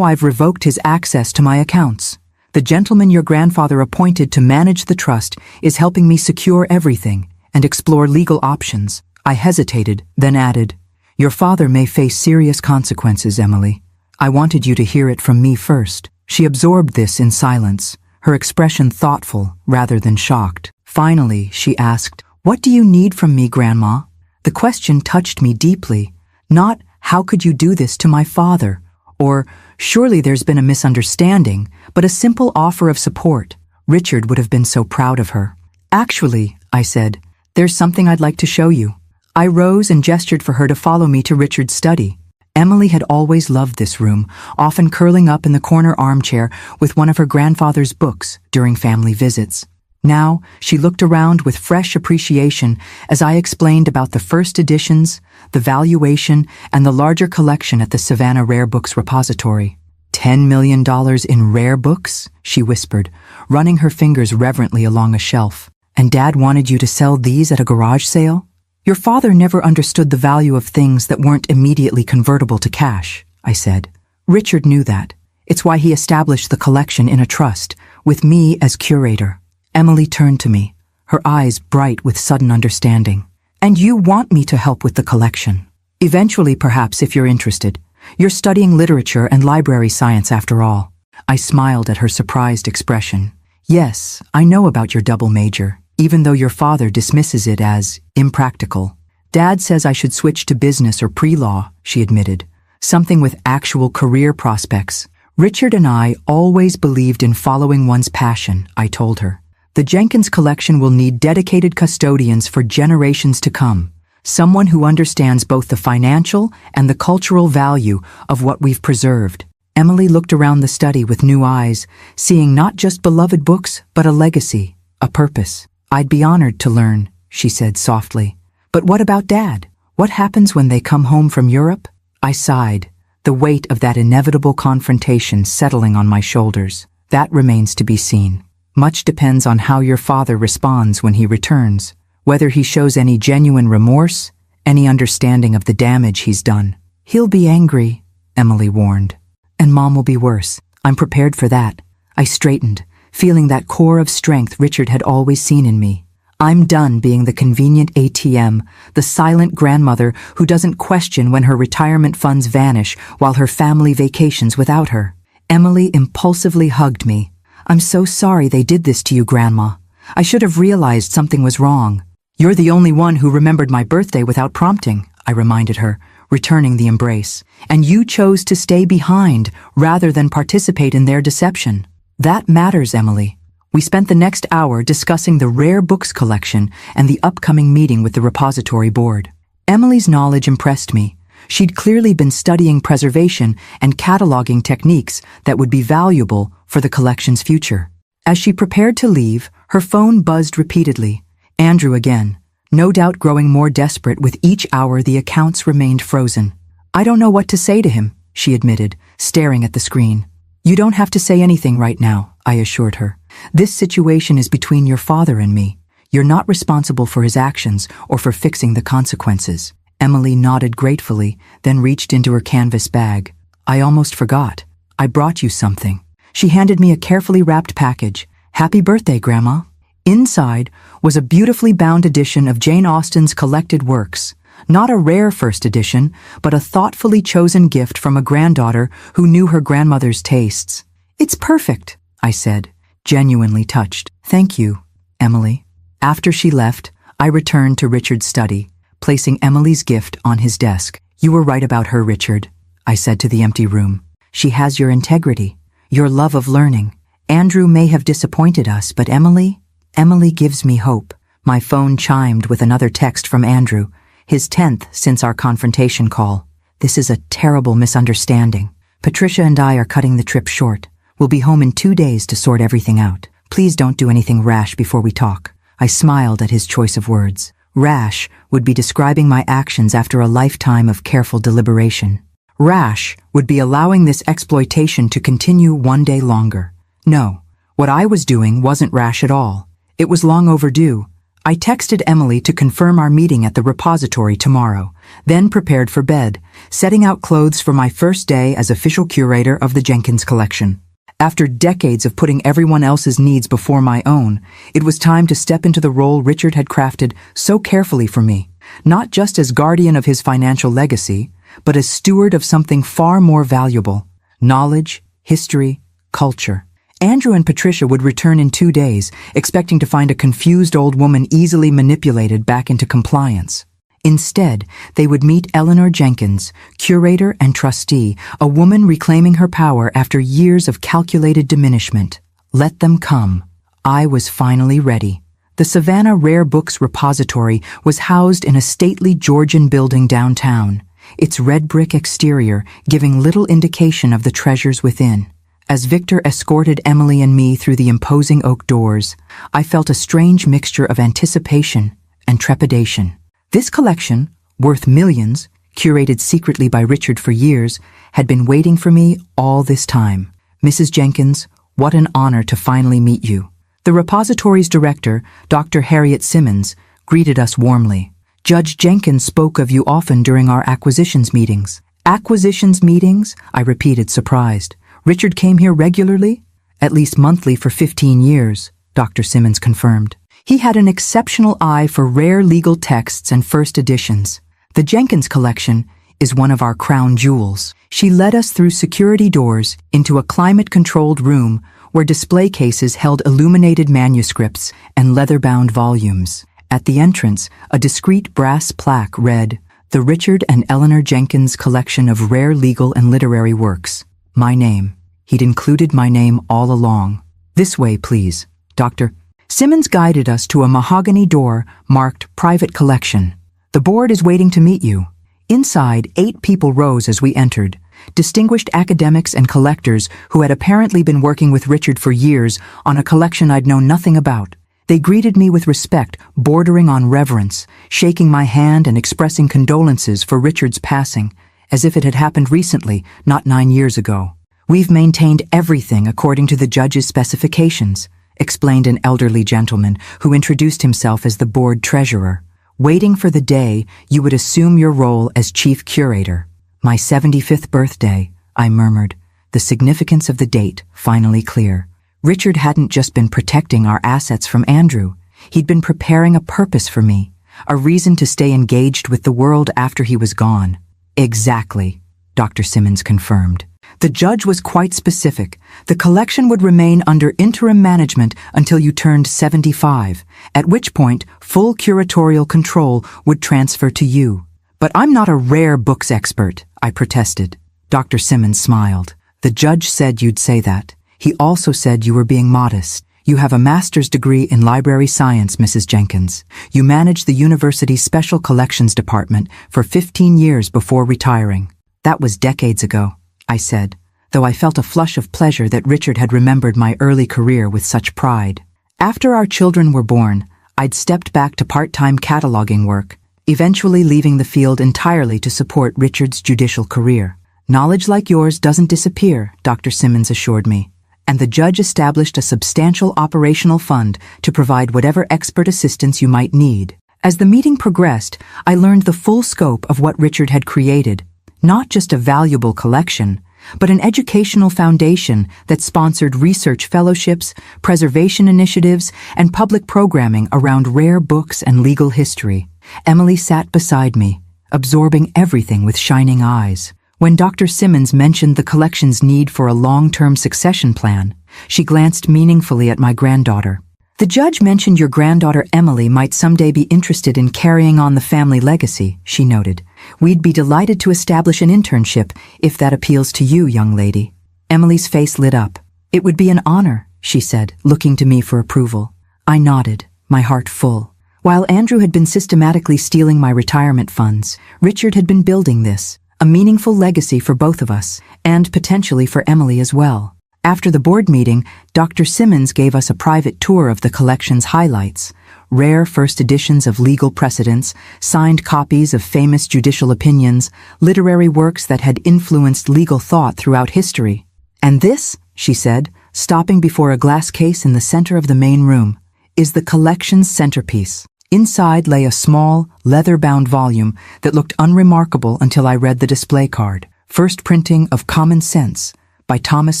I've revoked his access to my accounts. The gentleman your grandfather appointed to manage the trust is helping me secure everything and explore legal options." I hesitated, then added, "Your father may face serious consequences, Emily. I wanted you to hear it from me first." She absorbed this in silence, her expression thoughtful rather than shocked. Finally, she asked, "What do you need from me, Grandma?" The question touched me deeply. Not, "How could you do this to my father?" or "Surely there's been a misunderstanding," but a simple offer of support. Richard would have been so proud of her. "Actually," I said, "there's something I'd like to show you." I rose and gestured for her to follow me to Richard's study. Emily had always loved this room, often curling up in the corner armchair with one of her grandfather's books during family visits. Now, she looked around with fresh appreciation as I explained about the first editions, the valuation, and the larger collection at the Savannah Rare Books repository. $10 million in rare books? She whispered, running her fingers reverently along a shelf. And Dad wanted you to sell these at a garage sale? Your father never understood the value of things that weren't immediately convertible to cash, I said. Richard knew that. It's why he established the collection in a trust, with me as curator. Emily turned to me, her eyes bright with sudden understanding. And you want me to help with the collection? Eventually, perhaps, if you're interested. You're studying literature and library science after all. I smiled at her surprised expression. Yes, I know about your double major, even though your father dismisses it as impractical. Dad says I should switch to business or pre-law, she admitted. Something with actual career prospects. Richard and I always believed in following one's passion, I told her. The Jenkins collection will need dedicated custodians for generations to come. Someone who understands both the financial and the cultural value of what we've preserved. Emily looked around the study with new eyes, seeing not just beloved books, but a legacy, a purpose. I'd be honored to learn, she said softly. But what about Dad? What happens when they come home from Europe? I sighed, the weight of that inevitable confrontation settling on my shoulders. That remains to be seen. Much depends on how your father responds when he returns, whether he shows any genuine remorse, any understanding of the damage he's done. He'll be angry, Emily warned. And Mom will be worse. I'm prepared for that. I straightened, feeling that core of strength Richard had always seen in me. I'm done being the convenient ATM, the silent grandmother who doesn't question when her retirement funds vanish while her family vacations without her. Emily impulsively hugged me. I'm so sorry they did this to you, Grandma. I should have realized something was wrong. You're the only one who remembered my birthday without prompting, I reminded her, returning the embrace. And you chose to stay behind rather than participate in their deception. That matters, Emily. We spent the next hour discussing the rare books collection and the upcoming meeting with the repository board. Emily's knowledge impressed me. She'd clearly been studying preservation and cataloging techniques that would be valuable for the collection's future. As she prepared to leave, her phone buzzed repeatedly. Andrew again, no doubt growing more desperate with each hour the accounts remained frozen. I don't know what to say to him, she admitted, staring at the screen. You don't have to say anything right now, I assured her. This situation is between your father and me. You're not responsible for his actions or for fixing the consequences. Emily nodded gratefully, then reached into her canvas bag. I almost forgot. I brought you something. She handed me a carefully wrapped package. Happy birthday, Grandma. Inside was a beautifully bound edition of Jane Austen's collected works. Not a rare first edition, but a thoughtfully chosen gift from a granddaughter who knew her grandmother's tastes. It's perfect, I said, genuinely touched. Thank you, Emily. After she left, I returned to Richard's study, placing Emily's gift on his desk. You were right about her, Richard, I said to the empty room. She has your integrity, your love of learning. Andrew may have disappointed us, but Emily gives me hope. My phone chimed with another text from Andrew, his 10th since our confrontation call. This is a terrible misunderstanding. Patricia and I are cutting the trip short. We'll be home in 2 days to sort everything out. Please don't do anything rash before we talk. I smiled at his choice of words. Rash would be describing my actions after a lifetime of careful deliberation. Rash would be allowing this exploitation to continue one day longer. No, what I was doing wasn't rash at all. It was long overdue. I texted Emily to confirm our meeting at the repository tomorrow, then prepared for bed, setting out clothes for my first day as official curator of the Jenkins collection. After decades of putting everyone else's needs before my own, it was time to step into the role Richard had crafted so carefully for me, not just as guardian of his financial legacy, but as steward of something far more valuable: knowledge, history, culture. Andrew and Patricia would return in 2 days, expecting to find a confused old woman easily manipulated back into compliance. Instead, they would meet Eleanor Jenkins, curator and trustee, a woman reclaiming her power after years of calculated diminishment. Let them come. I was finally ready. The Savannah Rare Books repository was housed in a stately Georgian building downtown. its red brick exterior giving little indication of the treasures within. As Victor escorted Emily and me through the imposing oak doors, I felt a strange mixture of anticipation and trepidation. This collection, worth millions, curated secretly by Richard for years, had been waiting for me all this time. Mrs. Jenkins, what an honor to finally meet you. The repository's director, Dr. Harriet Simmons, greeted us warmly. Judge Jenkins spoke of you often during our acquisitions meetings. Acquisitions meetings? I repeated, surprised. Richard came here regularly? At least monthly for 15 years, Dr. Simmons confirmed. He had an exceptional eye for rare legal texts and first editions. The Jenkins collection is one of our crown jewels. She led us through security doors into a climate-controlled room where display cases held illuminated manuscripts and leather-bound volumes. At the entrance, a discreet brass plaque read, "The Richard and Eleanor Jenkins Collection of Rare Legal and Literary Works." My name. He'd included my name all along. "This way, please, Dr." Simmons guided us to a mahogany door marked Private Collection. "The board is waiting to meet you." Inside, 8 people rose as we entered. Distinguished academics and collectors who had apparently been working with Richard for years on a collection I'd known nothing about. They greeted me with respect, bordering on reverence, shaking my hand and expressing condolences for Richard's passing, as if it had happened recently, not 9 years ago. "We've maintained everything according to the judge's specifications," explained an elderly gentleman who introduced himself as the board treasurer. "Waiting for the day you would assume your role as chief curator." "My 75th birthday," I murmured, the significance of the date finally clear. Richard hadn't just been protecting our assets from Andrew. He'd been preparing a purpose for me, a reason to stay engaged with the world after he was gone. "Exactly," Dr. Simmons confirmed. The judge was quite specific. The collection would remain under interim management until you turned 75, at which point full curatorial control would transfer to you. "But I'm not a rare books expert," I protested. Dr. Simmons smiled. "The judge said you'd say that. He also said you were being modest. You have a master's degree in library science, Mrs. Jenkins. You managed the university's special collections department for 15 years before retiring." "That was decades ago," I said, though I felt a flush of pleasure that Richard had remembered my early career with such pride. After our children were born, I'd stepped back to part-time cataloging work, eventually leaving the field entirely to support Richard's judicial career. "Knowledge like yours doesn't disappear," Dr. Simmons assured me, and the judge established a substantial operational fund to provide whatever expert assistance you might need. As the meeting progressed, I learned the full scope of what Richard had created, not just a valuable collection, but an educational foundation that sponsored research fellowships, preservation initiatives, and public programming around rare books and legal history. Emily sat beside me, absorbing everything with shining eyes. When Dr. Simmons mentioned the collection's need for a long-term succession plan, she glanced meaningfully at my granddaughter. "The judge mentioned your granddaughter Emily might someday be interested in carrying on the family legacy," she noted. "We'd be delighted to establish an internship if that appeals to you, young lady." Emily's face lit up. "It would be an honor," she said, looking to me for approval. I nodded, my heart full. While Andrew had been systematically stealing my retirement funds, Richard had been building this, a meaningful legacy for both of us, and potentially for Emily as well. After the board meeting, Dr. Simmons gave us a private tour of the collection's highlights: rare first editions of legal precedents, signed copies of famous judicial opinions, literary works that had influenced legal thought throughout history. "And this," she said, stopping before a glass case in the center of the main room, "is the collection's centerpiece." Inside lay a small, leather-bound volume that looked unremarkable until I read the display card. First printing of Common Sense by Thomas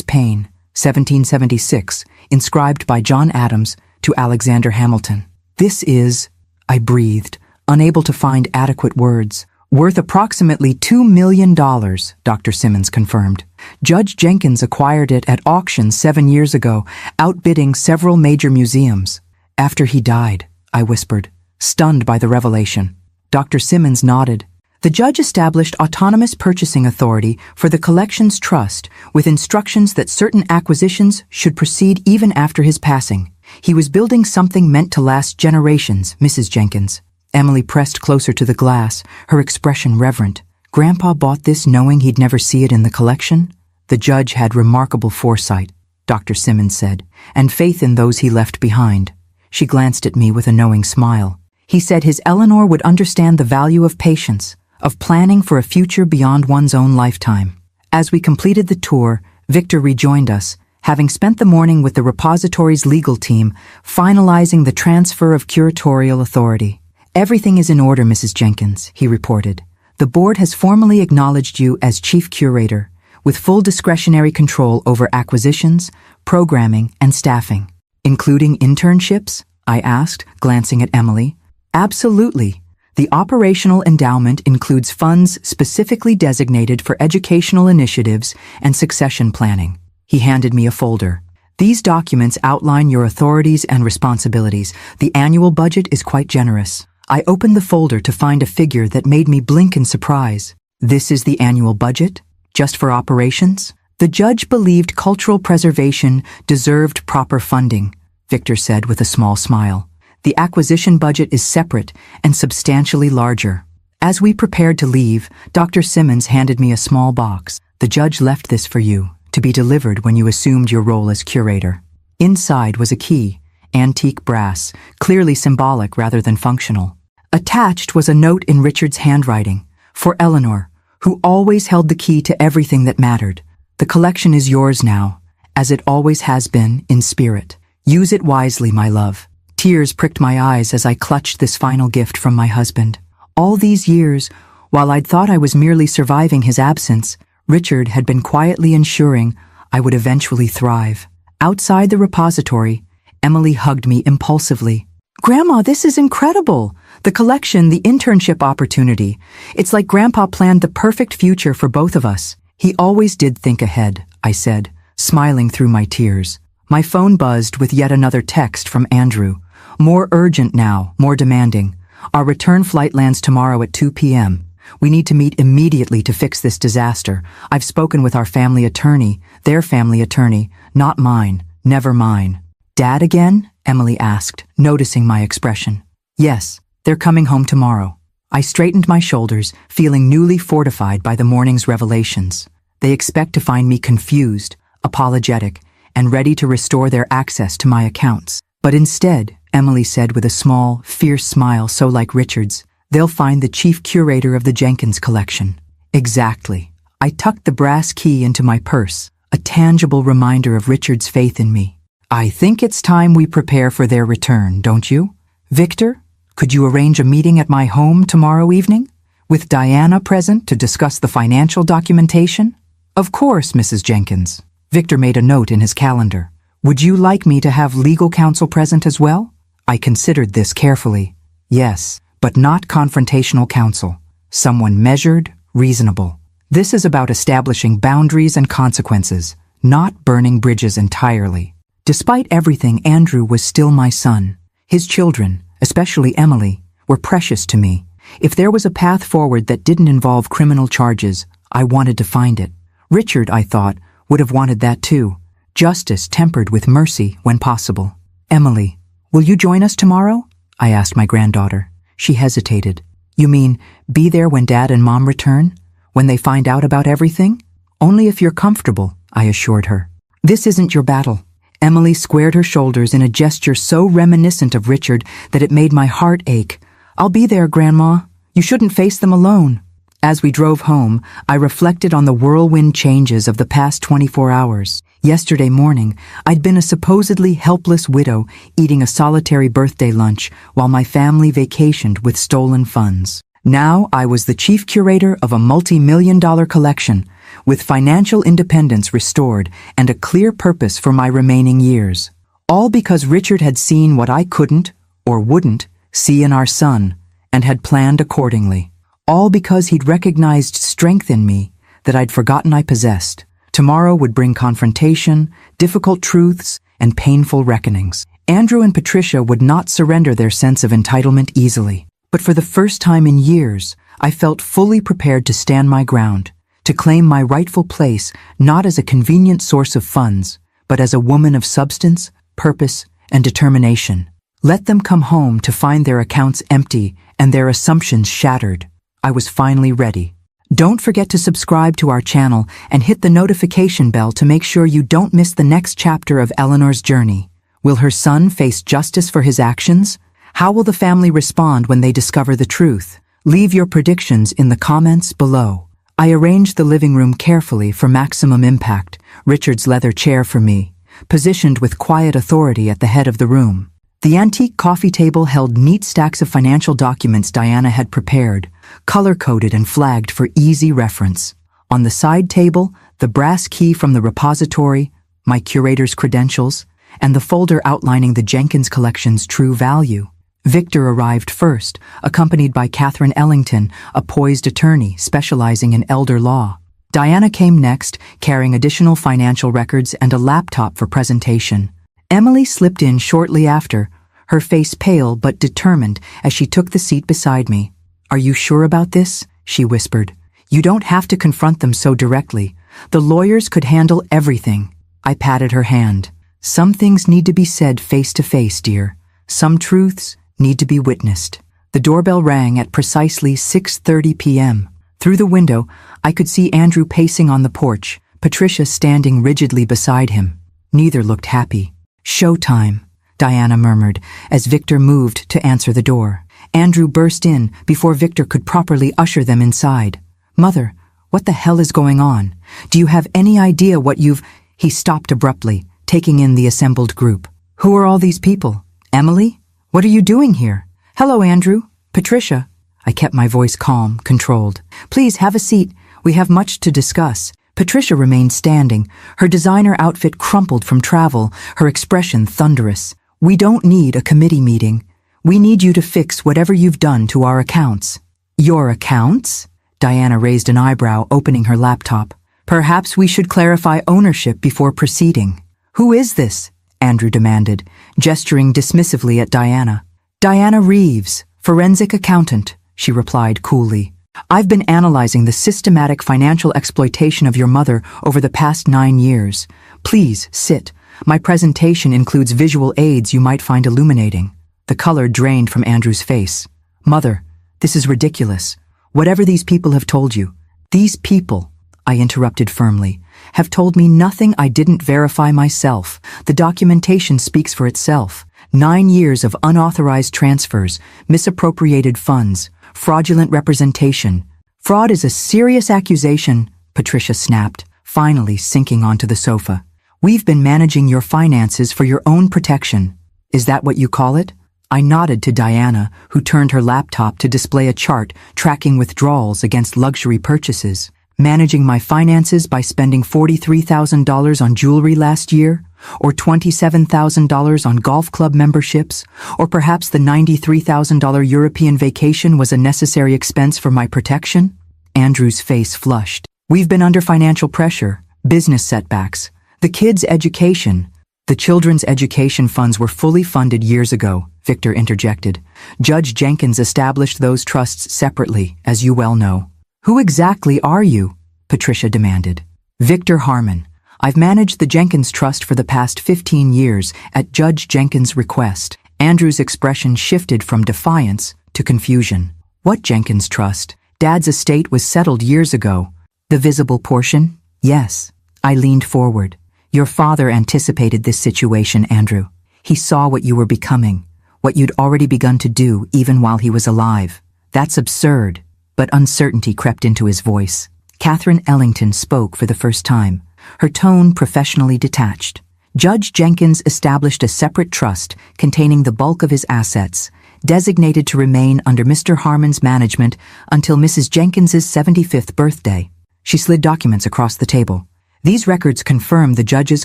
Paine, 1776, inscribed by John Adams to Alexander Hamilton. "This is," I breathed, unable to find adequate words. "Worth approximately $2 million, Dr. Simmons confirmed. Judge Jenkins acquired it at auction 7 years ago, outbidding several major museums. After he died," I whispered, stunned by the revelation. Dr. Simmons nodded. "The judge established autonomous purchasing authority for the collections trust with instructions that certain acquisitions should proceed even after his passing. He was building something meant to last generations, Mrs. Jenkins." Emily pressed closer to the glass, her expression reverent. Grandpa bought this knowing he'd never see it in the collection? The judge had remarkable foresight, Dr. Simmons said, and faith in those he left behind. She glanced at me with a knowing smile. He said his Eleanor would understand the value of patience, of planning for a future beyond one's own lifetime. As we completed the tour, Victor rejoined us, having spent the morning with the repository's legal team, finalizing the transfer of curatorial authority. "Everything is in order, Mrs. Jenkins," he reported. "The board has formally acknowledged you as chief curator, with full discretionary control over acquisitions, programming, and staffing." "Including internships?" I asked, glancing at Emily. "Absolutely. The operational endowment includes funds specifically designated for educational initiatives and succession planning." He handed me a folder. "These documents outline your authorities and responsibilities. The annual budget is quite generous." I opened the folder to find a figure that made me blink in surprise. "This is the annual budget? Just for operations?" "The judge believed cultural preservation deserved proper funding," Victor said with a small smile. "The acquisition budget is separate and substantially larger." As we prepared to leave, Dr. Simmons handed me a small box. "The judge left this for you, to be delivered when you assumed your role as curator." Inside was a key, antique brass, clearly symbolic rather than functional. Attached was a note in Richard's handwriting, "For Eleanor, who always held the key to everything that mattered. The collection is yours now, as it always has been in spirit. Use it wisely, my love." Tears pricked my eyes as I clutched this final gift from my husband. All these years, while I'd thought I was merely surviving his absence, Richard had been quietly ensuring I would eventually thrive. Outside the repository, Emily hugged me impulsively. "Grandma, this is incredible! The collection, the internship opportunity. It's like Grandpa planned the perfect future for both of us." "He always did think ahead," I said, smiling through my tears. My phone buzzed with yet another text from Andrew. "More urgent now, more demanding. Our return flight lands tomorrow at 2 p.m. We need to meet immediately to fix this disaster. I've spoken with our family attorney, their family attorney, not mine, never mine." "Dad again?" Emily asked, noticing my expression. "Yes, they're coming home tomorrow." I straightened my shoulders, feeling newly fortified by the morning's revelations. They expect to find me confused, apologetic, and ready to restore their access to my accounts. But instead, Emily said with a small, fierce smile so like Richard's, "They'll find the chief curator of the Jenkins collection." Exactly. I tucked the brass key into my purse, a tangible reminder of Richard's faith in me. "I think it's time we prepare for their return, don't you? Victor, could you arrange a meeting at my home tomorrow evening? With Diana present to discuss the financial documentation?" "Of course, Mrs. Jenkins." Victor made a note in his calendar. "Would you like me to have legal counsel present as well?" I considered this carefully. "Yes, but not confrontational counsel. Someone measured, reasonable. This is about establishing boundaries and consequences, not burning bridges entirely." Despite everything, Andrew was still my son. His children, especially Emily, were precious to me. If there was a path forward that didn't involve criminal charges, I wanted to find it. Richard, I thought, would have wanted that too. Justice tempered with mercy when possible. "Emily, will you join us tomorrow?" I asked my granddaughter. She hesitated. "You mean be there when Dad and Mom return? When they find out about everything?" "Only if you're comfortable," I assured her. "This isn't your battle." Emily squared her shoulders in a gesture so reminiscent of Richard that it made my heart ache. "I'll be there, Grandma. You shouldn't face them alone." As we drove home, I reflected on the whirlwind changes of the past 24 hours. Yesterday morning, I'd been a supposedly helpless widow eating a solitary birthday lunch while my family vacationed with stolen funds. Now I was the chief curator of a multi-million-dollar collection, with financial independence restored and a clear purpose for my remaining years. All because Richard had seen what I couldn't, or wouldn't, see in our son, and had planned accordingly. All because he'd recognized strength in me that I'd forgotten I possessed. Tomorrow would bring confrontation, difficult truths, and painful reckonings. Andrew and Patricia would not surrender their sense of entitlement easily. But for the first time in years, I felt fully prepared to stand my ground, to claim my rightful place not as a convenient source of funds, but as a woman of substance, purpose, and determination. Let them come home to find their accounts empty and their assumptions shattered. I was finally ready. Don't forget to subscribe to our channel and hit the notification bell to make sure you don't miss the next chapter of Eleanor's journey. Will her son face justice for his actions? How will the family respond when they discover the truth? Leave your predictions in the comments below. I arranged the living room carefully for maximum impact. Richard's leather chair for me, positioned with quiet authority at the head of the room. The antique coffee table held neat stacks of financial documents Diana had prepared, color-coded and flagged for easy reference. On the side table, the brass key from the repository, my curator's credentials, and the folder outlining the Jenkins collection's true value. Victor arrived first, accompanied by Catherine Ellington, a poised attorney specializing in elder law. Diana came next, carrying additional financial records and a laptop for presentation. Emily slipped in shortly after, her face pale but determined as she took the seat beside me. "Are you sure about this?" she whispered. "You don't have to confront them so directly. The lawyers could handle everything." I patted her hand. "Some things need to be said face to face, dear. Some truths need to be witnessed." The doorbell rang at precisely 6:30 p.m. Through the window, I could see Andrew pacing on the porch, Patricia standing rigidly beside him. Neither looked happy. "Showtime," Diana murmured as Victor moved to answer the door. Andrew burst in before Victor could properly usher them inside. "Mother, what the hell is going on? Do you have any idea what you've—" He stopped abruptly, taking in the assembled group. "Who are all these people? Emily? What are you doing here?" "Hello, Andrew. Patricia." I kept my voice calm, controlled. "Please have a seat. We have much to discuss." Patricia remained standing, her designer outfit crumpled from travel, her expression thunderous. "We don't need a committee meeting. We need you to fix whatever you've done to our accounts." "Your accounts?" Diana raised an eyebrow, opening her laptop. "Perhaps we should clarify ownership before proceeding." "Who is this?" Andrew demanded, gesturing dismissively at Diana. "Diana Reeves, forensic accountant," she replied coolly. "I've been analyzing the systematic financial exploitation of your mother over the past 9 years. Please, sit. My presentation includes visual aids you might find illuminating." The color drained from Andrew's face. "Mother, this is ridiculous. Whatever these people have told you." "These people," I interrupted firmly, "have told me nothing I didn't verify myself. The documentation speaks for itself. 9 years of unauthorized transfers, misappropriated funds, fraudulent representation. Fraud is a serious accusation," Patricia snapped, finally sinking onto the sofa. "We've been managing your finances for your own protection. Is that what you call it?" I nodded to Diana, who turned her laptop to display a chart tracking withdrawals against luxury purchases. "Managing my finances by spending $43,000 on jewelry last year? Or $27,000 on golf club memberships? Or perhaps the $93,000 European vacation was a necessary expense for my protection?" Andrew's face flushed. "We've been under financial pressure, business setbacks, the kids' education." "The children's education funds were fully funded years ago," Victor interjected. "Judge Jenkins established those trusts separately, as you well know." "Who exactly are you?" Patricia demanded. "Victor Harmon. I've managed the Jenkins Trust for the past 15 years at Judge Jenkins' request." Andrew's expression shifted from defiance to confusion. "What Jenkins Trust? Dad's estate was settled years ago." "The visible portion?" "Yes." I leaned forward. "Your father anticipated this situation, Andrew. He saw what you were becoming, what you'd already begun to do even while he was alive. That's absurd." But uncertainty crept into his voice. Catherine Ellington spoke for the first time, her tone professionally detached. "Judge Jenkins established a separate trust containing the bulk of his assets, designated to remain under Mr. Harmon's management until Mrs. Jenkins's 75th birthday." She slid documents across the table. "These records confirm the judge's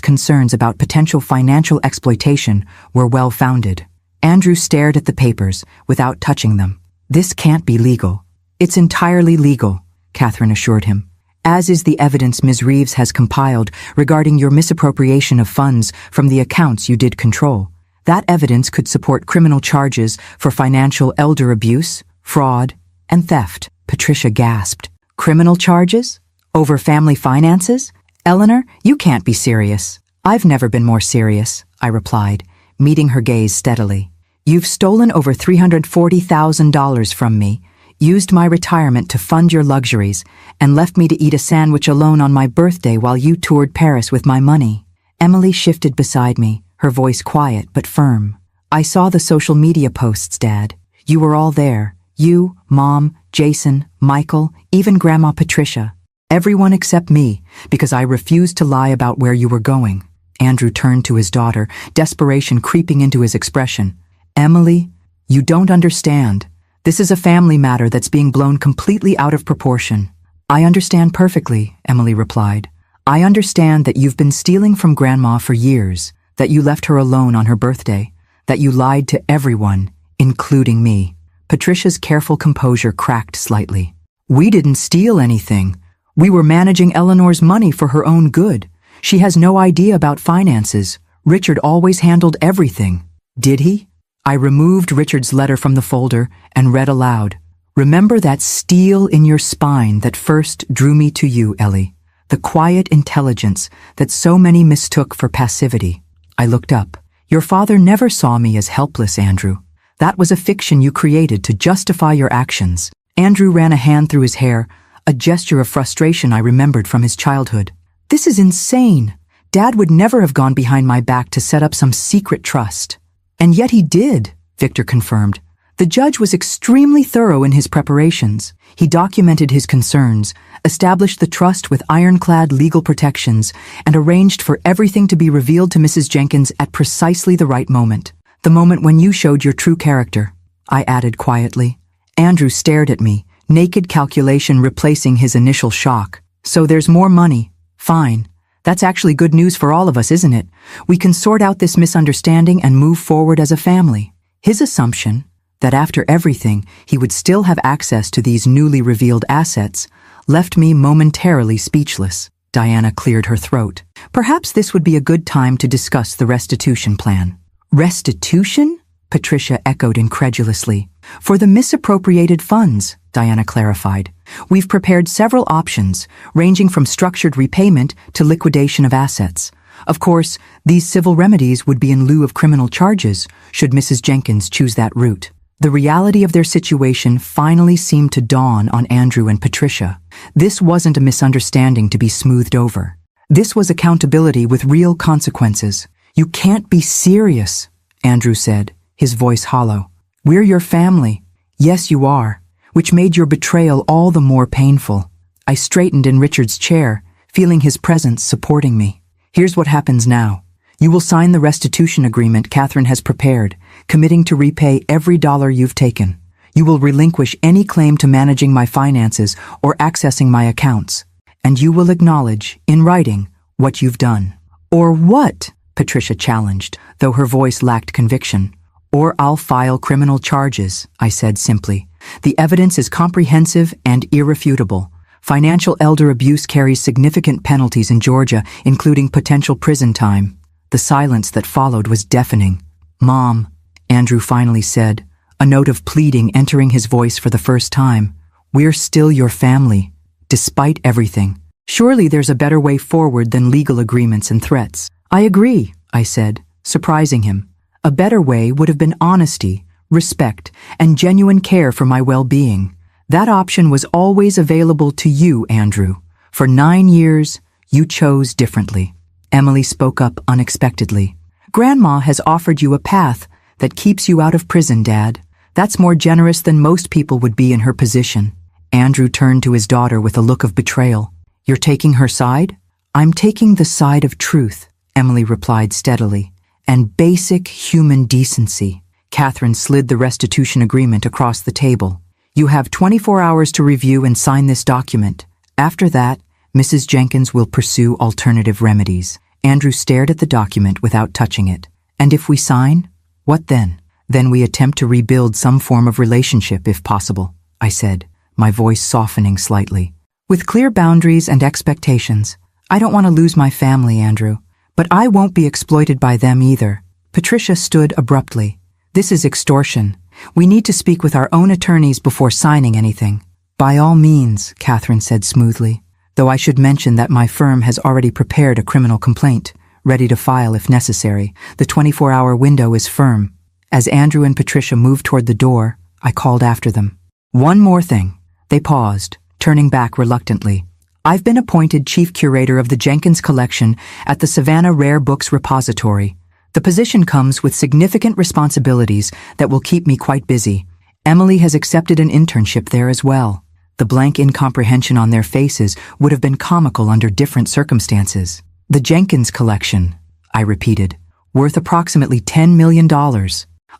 concerns about potential financial exploitation were well-founded." Andrew stared at the papers without touching them. "This can't be legal." "It's entirely legal," Catherine assured him, "as is the evidence Ms. Reeves has compiled regarding your misappropriation of funds from the accounts you did control. That evidence could support criminal charges for financial elder abuse, fraud, and theft." Patricia gasped. "Criminal charges? Over family finances? Eleanor, you can't be serious." "I've never been more serious," I replied, meeting her gaze steadily. "You've stolen over $340,000 from me. used my retirement to fund your luxuries, and left me to eat a sandwich alone on my birthday while you toured Paris with my money. Emily shifted beside me, her voice quiet but firm. I saw the social media posts, Dad. You were all there. You, Mom, Jason, Michael, even Grandma Patricia. Everyone except me, because I refused to lie about where you were going. Andrew turned to his daughter, desperation creeping into his expression. Emily, you don't understand. This is a family matter that's being blown completely out of proportion. I understand perfectly, Emily replied. I understand that you've been stealing from Grandma for years, that you left her alone on her birthday, that you lied to everyone, including me. Patricia's careful composure cracked slightly. We didn't steal anything. We were managing Eleanor's money for her own good. She has no idea about finances. Richard always handled everything. Did he? I removed Richard's letter from the folder and read aloud. Remember that steel in your spine that first drew me to you, Ellie. The quiet intelligence that so many mistook for passivity. I looked up. Your father never saw me as helpless, Andrew. That was a fiction you created to justify your actions. Andrew ran a hand through his hair, a gesture of frustration I remembered from his childhood. This is insane. Dad would never have gone behind my back to set up some secret trust. And yet he did, Victor confirmed. The judge was extremely thorough in his preparations. He documented his concerns, established the trust with ironclad legal protections, and arranged for everything to be revealed to Mrs. Jenkins at precisely the right moment. The moment when you showed your true character, I added quietly. Andrew stared at me, naked calculation replacing his initial shock. So there's more money. Fine. That's actually good news for all of us, isn't it? We can sort out this misunderstanding and move forward as a family. His assumption, that after everything he would still have access to these newly revealed assets, left me momentarily speechless. Diana cleared her throat. Perhaps this would be a good time to discuss the restitution plan. Restitution? Patricia echoed incredulously. For the misappropriated funds, Diana clarified. We've prepared several options, ranging from structured repayment to liquidation of assets. Of course, these civil remedies would be in lieu of criminal charges, should Mrs. Jenkins choose that route. The reality of their situation finally seemed to dawn on Andrew and Patricia. This wasn't a misunderstanding to be smoothed over. This was accountability with real consequences. You can't be serious, Andrew said, his voice hollow. We're your family. Yes, you are, which made your betrayal all the more painful. I straightened in Richard's chair, feeling his presence supporting me. Here's what happens now. You will sign the restitution agreement Catherine has prepared, committing to repay every dollar you've taken. You will relinquish any claim to managing my finances or accessing my accounts. And you will acknowledge, in writing, what you've done. Or what? Patricia challenged, though her voice lacked conviction. Or I'll file criminal charges, I said simply. The evidence is comprehensive and irrefutable. Financial elder abuse carries significant penalties in Georgia, including potential prison time. The silence that followed was deafening. Mom, Andrew finally said, a note of pleading entering his voice for the first time. We're still your family, despite everything. Surely there's a better way forward than legal agreements and threats. I agree, I said, surprising him. A better way would have been honesty, respect, and genuine care for my well-being. That option was always available to you, Andrew. For 9 years, you chose differently. Emily spoke up unexpectedly. Grandma has offered you a path that keeps you out of prison, Dad. That's more generous than most people would be in her position. Andrew turned to his daughter with a look of betrayal. You're taking her side? I'm taking the side of truth, Emily replied steadily. And basic human decency. Catherine slid the restitution agreement across the table. You have 24 hours to review and sign this document. After that, Mrs. Jenkins will pursue alternative remedies. Andrew stared at the document without touching it. And if we sign? What then? Then we attempt to rebuild some form of relationship if possible, I said, my voice softening slightly. With clear boundaries and expectations. I don't want to lose my family, Andrew. But I won't be exploited by them either. Patricia stood abruptly. This is extortion. We need to speak with our own attorneys before signing anything. By all means, Catherine said smoothly, though I should mention that my firm has already prepared a criminal complaint, ready to file if necessary. The 24-hour window is firm. As Andrew and Patricia moved toward the door, I called after them. One more thing. They paused, turning back reluctantly. I've been appointed chief curator of the Jenkins collection at the Savannah Rare Books Repository. The position comes with significant responsibilities that will keep me quite busy. Emily has accepted an internship there as well. The blank incomprehension on their faces would have been comical under different circumstances. The Jenkins collection, I repeated, worth approximately $10 million.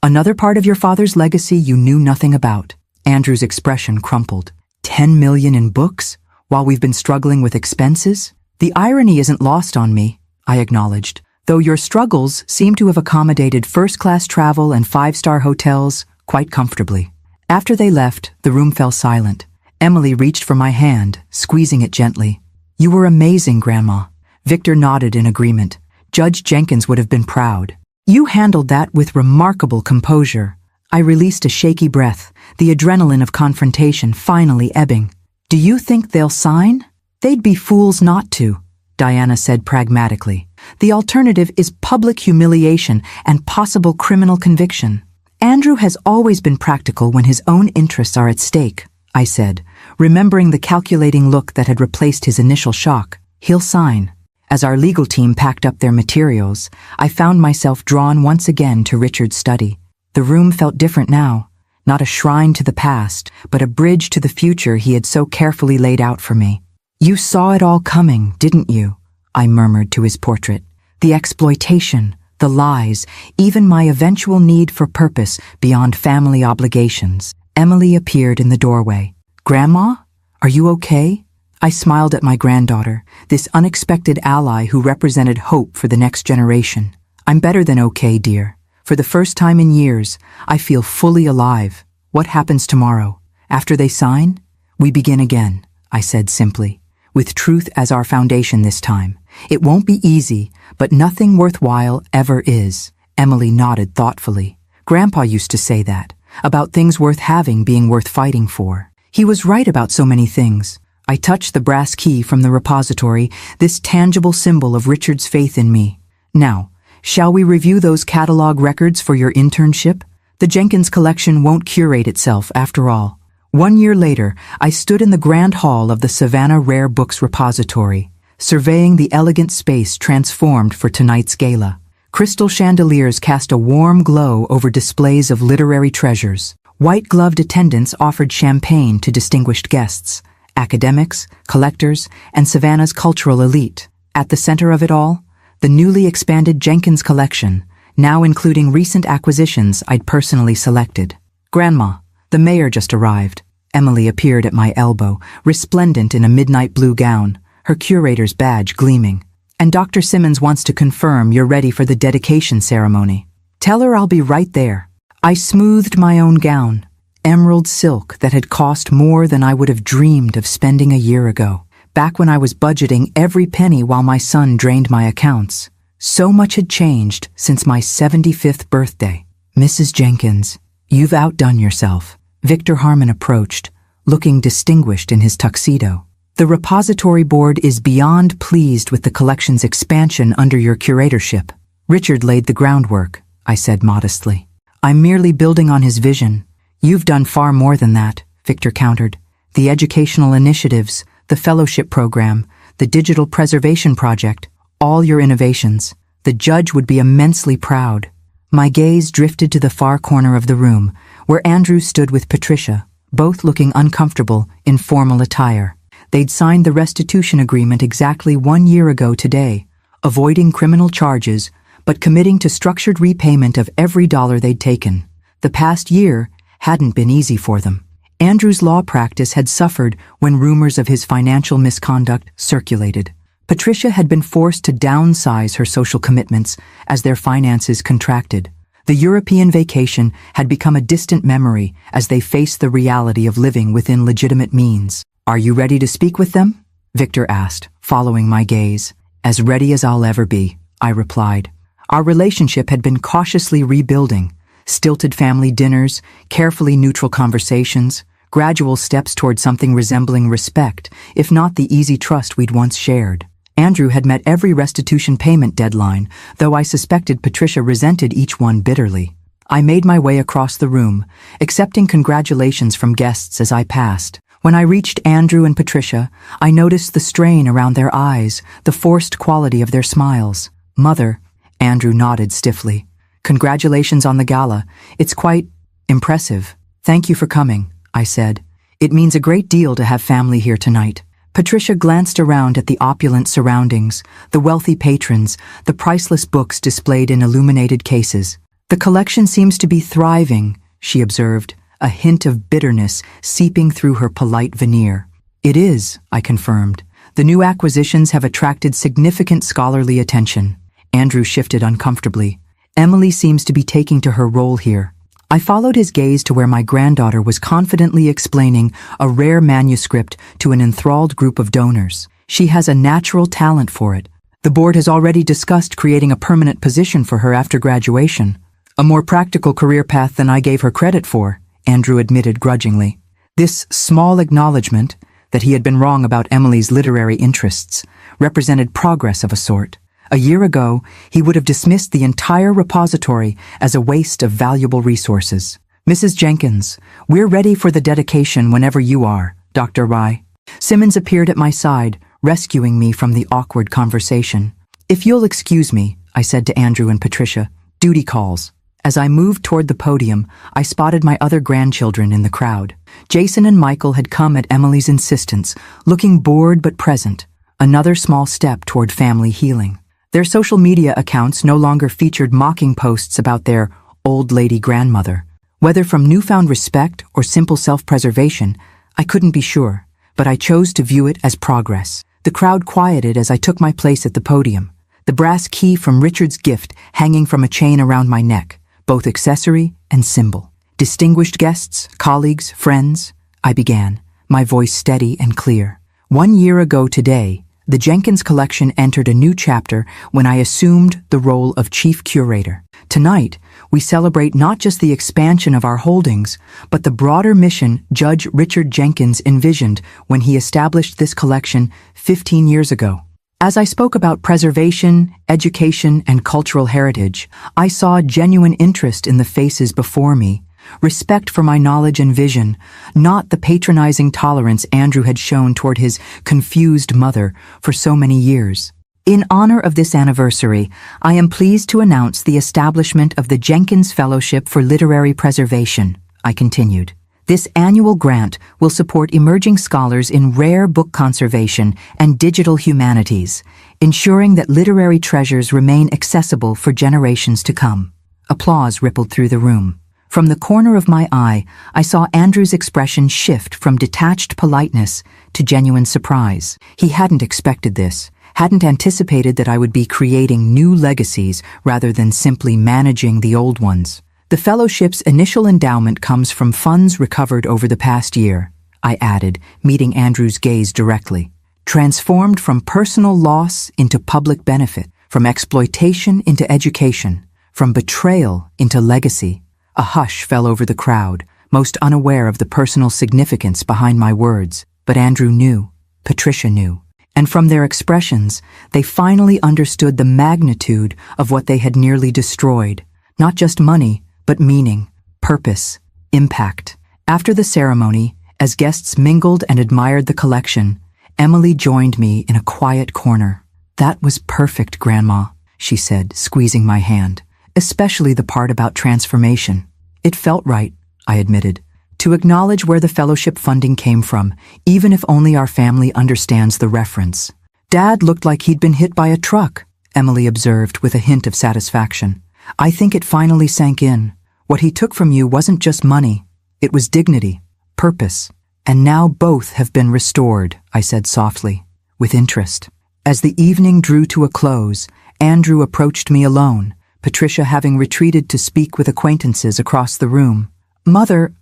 Another part of your father's legacy you knew nothing about. Andrew's expression crumpled. 10 million in books, while we've been struggling with expenses? The irony isn't lost on me, I acknowledged, though your struggles seem to have accommodated first-class travel and five-star hotels quite comfortably. After they left, the room fell silent. Emily reached for my hand, squeezing it gently. You were amazing, Grandma. Victor nodded in agreement. Judge Jenkins would have been proud. You handled that with remarkable composure. I released a shaky breath, the adrenaline of confrontation finally ebbing. Do you think they'll sign? They'd be fools not to, Diana said pragmatically. The alternative is public humiliation and possible criminal conviction. Andrew has always been practical when his own interests are at stake, I said, remembering the calculating look that had replaced his initial shock. He'll sign. As our legal team packed up their materials, I found myself drawn once again to Richard's study. The room felt different now, not a shrine to the past, but a bridge to the future he had so carefully laid out for me. You saw it all coming, didn't you? I murmured to his portrait. The exploitation, the lies, even my eventual need for purpose beyond family obligations. Emily appeared in the doorway. Grandma? Are you okay? I smiled at my granddaughter, this unexpected ally who represented hope for the next generation. I'm better than okay, dear. For the first time in years, I feel fully alive. What happens tomorrow? After they sign? We begin again, I said simply, with truth as our foundation this time. It won't be easy, but nothing worthwhile ever is. Emily nodded thoughtfully. Grandpa used to say that, about things worth having being worth fighting for. He was right about so many things. I touched the brass key from the repository, this tangible symbol of Richard's faith in me. Now, shall we review those catalog records for your internship? The Jenkins collection won't curate itself, after all. 1 year later, I stood in the grand hall of the Savannah Rare Books Repository, surveying the elegant space transformed for tonight's gala. Crystal chandeliers cast a warm glow over displays of literary treasures. White-gloved attendants offered champagne to distinguished guests. Academics, collectors, and Savannah's cultural elite. At the center of it all, the newly expanded Jenkins collection, now including recent acquisitions I'd personally selected. Grandma, the mayor just arrived. Emily appeared at my elbow, resplendent in a midnight blue gown, her curator's badge gleaming. And Dr. Simmons wants to confirm you're ready for the dedication ceremony. Tell her I'll be right there. I smoothed my own gown. Emerald silk that had cost more than I would have dreamed of spending a year ago, back when I was budgeting every penny while my son drained my accounts. So much had changed since my 75th birthday. Mrs. Jenkins, you've outdone yourself. Victor Harmon approached, looking distinguished in his tuxedo. The repository board is beyond pleased with the collection's expansion under your curatorship. Richard laid the groundwork, I said modestly. I'm merely building on his vision. You've done far more than that, Victor countered. The educational initiatives, the fellowship program, the digital preservation project, all your innovations. The judge would be immensely proud. My gaze drifted to the far corner of the room, where Andrew stood with Patricia, both looking uncomfortable in formal attire. They'd signed the restitution agreement exactly 1 year ago today, avoiding criminal charges, but committing to structured repayment of every dollar they'd taken. The past year hadn't been easy for them. Andrew's law practice had suffered when rumors of his financial misconduct circulated. Patricia had been forced to downsize her social commitments as their finances contracted. The European vacation had become a distant memory as they faced the reality of living within legitimate means. Are you ready to speak with them? Victor asked, following my gaze. As ready as I'll ever be, I replied. Our relationship had been cautiously rebuilding. Stilted family dinners, carefully neutral conversations, gradual steps toward something resembling respect, if not the easy trust we'd once shared. Andrew had met every restitution payment deadline, though I suspected Patricia resented each one bitterly. I made my way across the room, accepting congratulations from guests as I passed. When I reached Andrew and Patricia, I noticed the strain around their eyes, the forced quality of their smiles. "Mother," Andrew nodded stiffly. "Congratulations on the gala. It's quite impressive." "Thank you for coming," I said. "It means a great deal to have family here tonight." Patricia glanced around at the opulent surroundings, the wealthy patrons, the priceless books displayed in illuminated cases. "The collection seems to be thriving," she observed, a hint of bitterness seeping through her polite veneer. "It is," I confirmed. "The new acquisitions have attracted significant scholarly attention." Andrew shifted uncomfortably. "Emily seems to be taking to her role here." I followed his gaze to where my granddaughter was confidently explaining a rare manuscript to an enthralled group of donors. "She has a natural talent for it. The board has already discussed creating a permanent position for her after graduation. A more practical career path than I gave her credit for," Andrew admitted grudgingly. This small acknowledgement, that he had been wrong about Emily's literary interests, represented progress of a sort. A year ago, he would have dismissed the entire repository as a waste of valuable resources. "Mrs. Jenkins, we're ready for the dedication whenever you are, Dr. Rye." Simmons appeared at my side, rescuing me from the awkward conversation. "If you'll excuse me," I said to Andrew and Patricia, "duty calls." As I moved toward the podium, I spotted my other grandchildren in the crowd. Jason and Michael had come at Emily's insistence, looking bored but present, another small step toward family healing. Their social media accounts no longer featured mocking posts about their old lady grandmother. Whether from newfound respect or simple self-preservation, I couldn't be sure, but I chose to view it as progress. The crowd quieted as I took my place at the podium, the brass key from Richard's gift hanging from a chain around my neck, both accessory and symbol. "Distinguished guests, colleagues, friends," I began, my voice steady and clear. 1 year ago today, the Jenkins collection entered a new chapter when I assumed the role of chief curator. Tonight, we celebrate not just the expansion of our holdings, but the broader mission Judge Richard Jenkins envisioned when he established this collection 15 years ago. As I spoke about preservation, education, and cultural heritage, I saw genuine interest in the faces before me, respect for my knowledge and vision, not the patronizing tolerance Andrew had shown toward his confused mother for so many years. "In honor of this anniversary, I am pleased to announce the establishment of the Jenkins Fellowship for Literary Preservation," I continued. "This annual grant will support emerging scholars in rare book conservation and digital humanities, ensuring that literary treasures remain accessible for generations to come." Applause rippled through the room. From the corner of my eye, I saw Andrew's expression shift from detached politeness to genuine surprise. He hadn't expected this, hadn't anticipated that I would be creating new legacies rather than simply managing the old ones. "The fellowship's initial endowment comes from funds recovered over the past year," I added, meeting Andrew's gaze directly. "Transformed from personal loss into public benefit, from exploitation into education, from betrayal into legacy." A hush fell over the crowd, most unaware of the personal significance behind my words. But Andrew knew, Patricia knew, and from their expressions, they finally understood the magnitude of what they had nearly destroyed. Not just money, but meaning, purpose, impact. After the ceremony, as guests mingled and admired the collection, Emily joined me in a quiet corner. "That was perfect, Grandma," she said, squeezing my hand. "Especially the part about transformation." "It felt right," I admitted, "to acknowledge where the fellowship funding came from, even if only our family understands the reference." "Dad looked like he'd been hit by a truck," Emily observed with a hint of satisfaction. "I think it finally sank in. What he took from you wasn't just money. It was dignity, purpose. And now both have been restored," I said softly, with interest. As the evening drew to a close, Andrew approached me alone, Patricia having retreated to speak with acquaintances across the room. "Mother,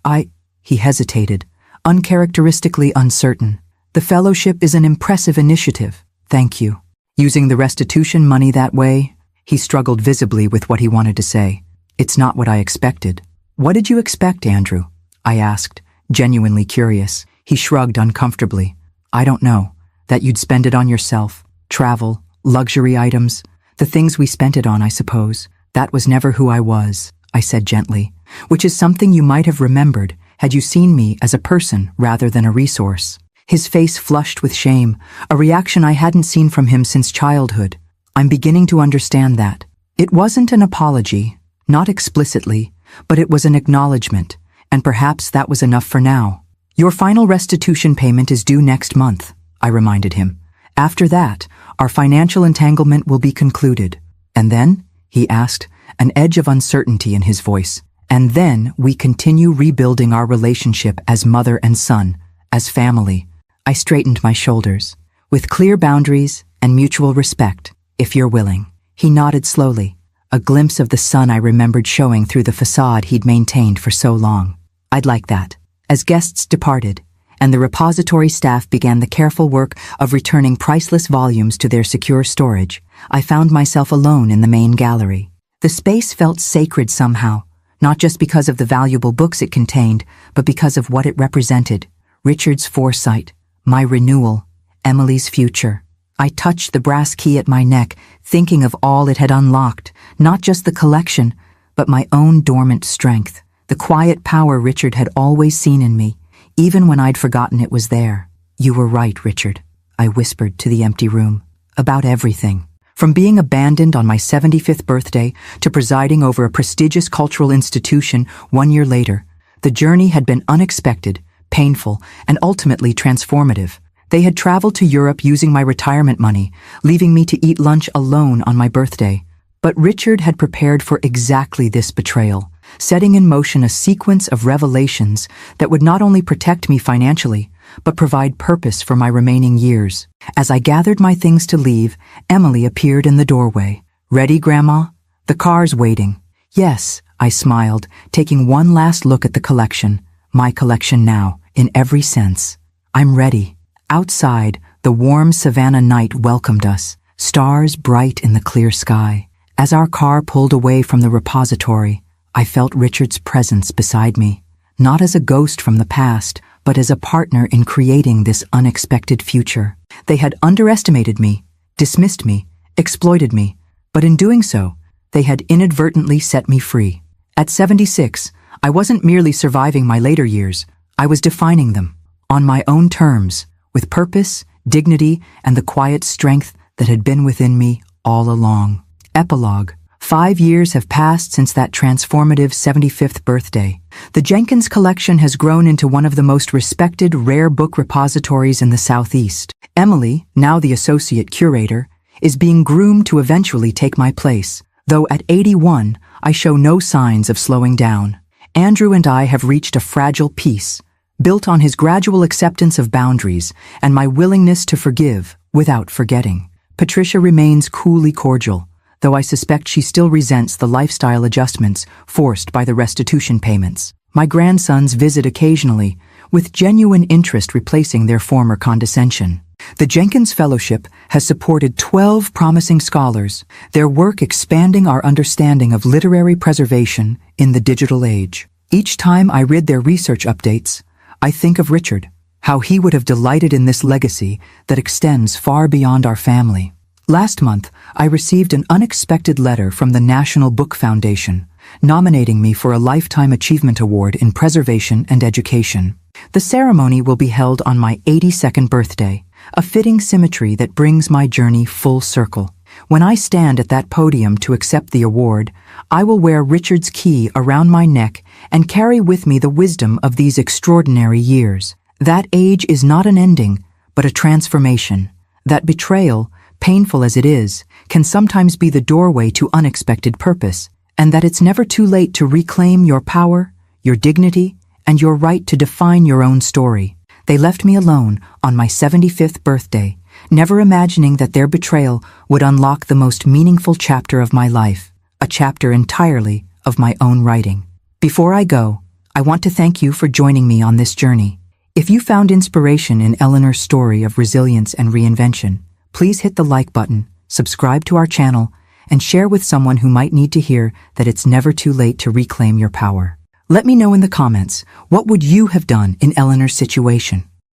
he hesitated, uncharacteristically uncertain. "The fellowship is an impressive initiative. Thank you." "Using the restitution money that way?" He struggled visibly with what he wanted to say. "It's not what I expected." "What did you expect, Andrew?" I asked, genuinely curious. He shrugged uncomfortably. "I don't know. That you'd spend it on yourself, travel, luxury items, the things we spent it on, I suppose. That was never who I was." I said gently, which is something you might have remembered had you seen me as a person rather than a resource. His face flushed with shame, a reaction I hadn't seen from him since childhood. I'm beginning to understand that. It wasn't an apology, not explicitly, but it was an acknowledgement, and perhaps that was enough for now. Your final restitution payment is due next month, I reminded him. After that, our financial entanglement will be concluded. And then, he asked, an edge of uncertainty in his voice. And then we continue rebuilding our relationship as mother and son, as family. I straightened my shoulders. With clear boundaries and mutual respect, if you're willing. He nodded slowly, a glimpse of the sun I remembered showing through the facade he'd maintained for so long. I'd like that. As guests departed, and the repository staff began the careful work of returning priceless volumes to their secure storage, I found myself alone in the main gallery. The space felt sacred somehow, not just because of the valuable books it contained, but because of what it represented. Richard's foresight, my renewal, Emily's future. I touched the brass key at my neck, thinking of all it had unlocked, not just the collection, but my own dormant strength, the quiet power Richard had always seen in me, even when I'd forgotten it was there. You were right, Richard, I whispered to the empty room. About everything. From being abandoned on my 75th birthday to presiding over a prestigious cultural institution 1 year later, the journey had been unexpected, painful, and ultimately transformative. They had traveled to Europe using my retirement money, leaving me to eat lunch alone on my birthday. But Richard had prepared for exactly this betrayal, setting in motion a sequence of revelations that would not only protect me financially, but provide purpose for my remaining years. As I gathered my things to leave, Emily appeared in the doorway. Ready, Grandma? The car's waiting. Yes, I smiled, taking one last look at the collection. My collection now, in every sense. I'm ready. Outside, the warm savannah night welcomed us, stars bright in the clear sky. As our car pulled away from the repository, I felt Richard's presence beside me, not as a ghost from the past, but as a partner in creating this unexpected future. They had underestimated me, dismissed me, exploited me, but in doing so, they had inadvertently set me free. At 76, I wasn't merely surviving my later years, I was defining them, on my own terms, with purpose, dignity, and the quiet strength that had been within me all along. Epilogue. 5 years have passed since that transformative 75th birthday. The Jenkins collection has grown into one of the most respected rare book repositories in the Southeast. Emily, now the associate curator, is being groomed to eventually take my place, though at 81, I show no signs of slowing down. Andrew and I have reached a fragile peace, built on his gradual acceptance of boundaries and my willingness to forgive without forgetting. Patricia remains coolly cordial, though I suspect she still resents the lifestyle adjustments forced by the restitution payments. My grandsons visit occasionally, with genuine interest replacing their former condescension. The Jenkins Fellowship has supported 12 promising scholars, their work expanding our understanding of literary preservation in the digital age. Each time I read their research updates, I think of Richard, how he would have delighted in this legacy that extends far beyond our family. Last month, I received an unexpected letter from the National Book Foundation, nominating me for a Lifetime Achievement Award in Preservation and Education. The ceremony will be held on my 82nd birthday, a fitting symmetry that brings my journey full circle. When I stand at that podium to accept the award, I will wear Richard's key around my neck and carry with me the wisdom of these extraordinary years. That age is not an ending, but a transformation. That betrayal, painful as it is, can sometimes be the doorway to unexpected purpose, and that it's never too late to reclaim your power, your dignity, and your right to define your own story. They left me alone on my 75th birthday, never imagining that their betrayal would unlock the most meaningful chapter of my life, a chapter entirely of my own writing. Before I go, I want to thank you for joining me on this journey. If you found inspiration in Eleanor's story of resilience and reinvention, please hit the like button, subscribe to our channel, and share with someone who might need to hear that it's never too late to reclaim your power. Let me know in the comments, what would you have done in Eleanor's situation?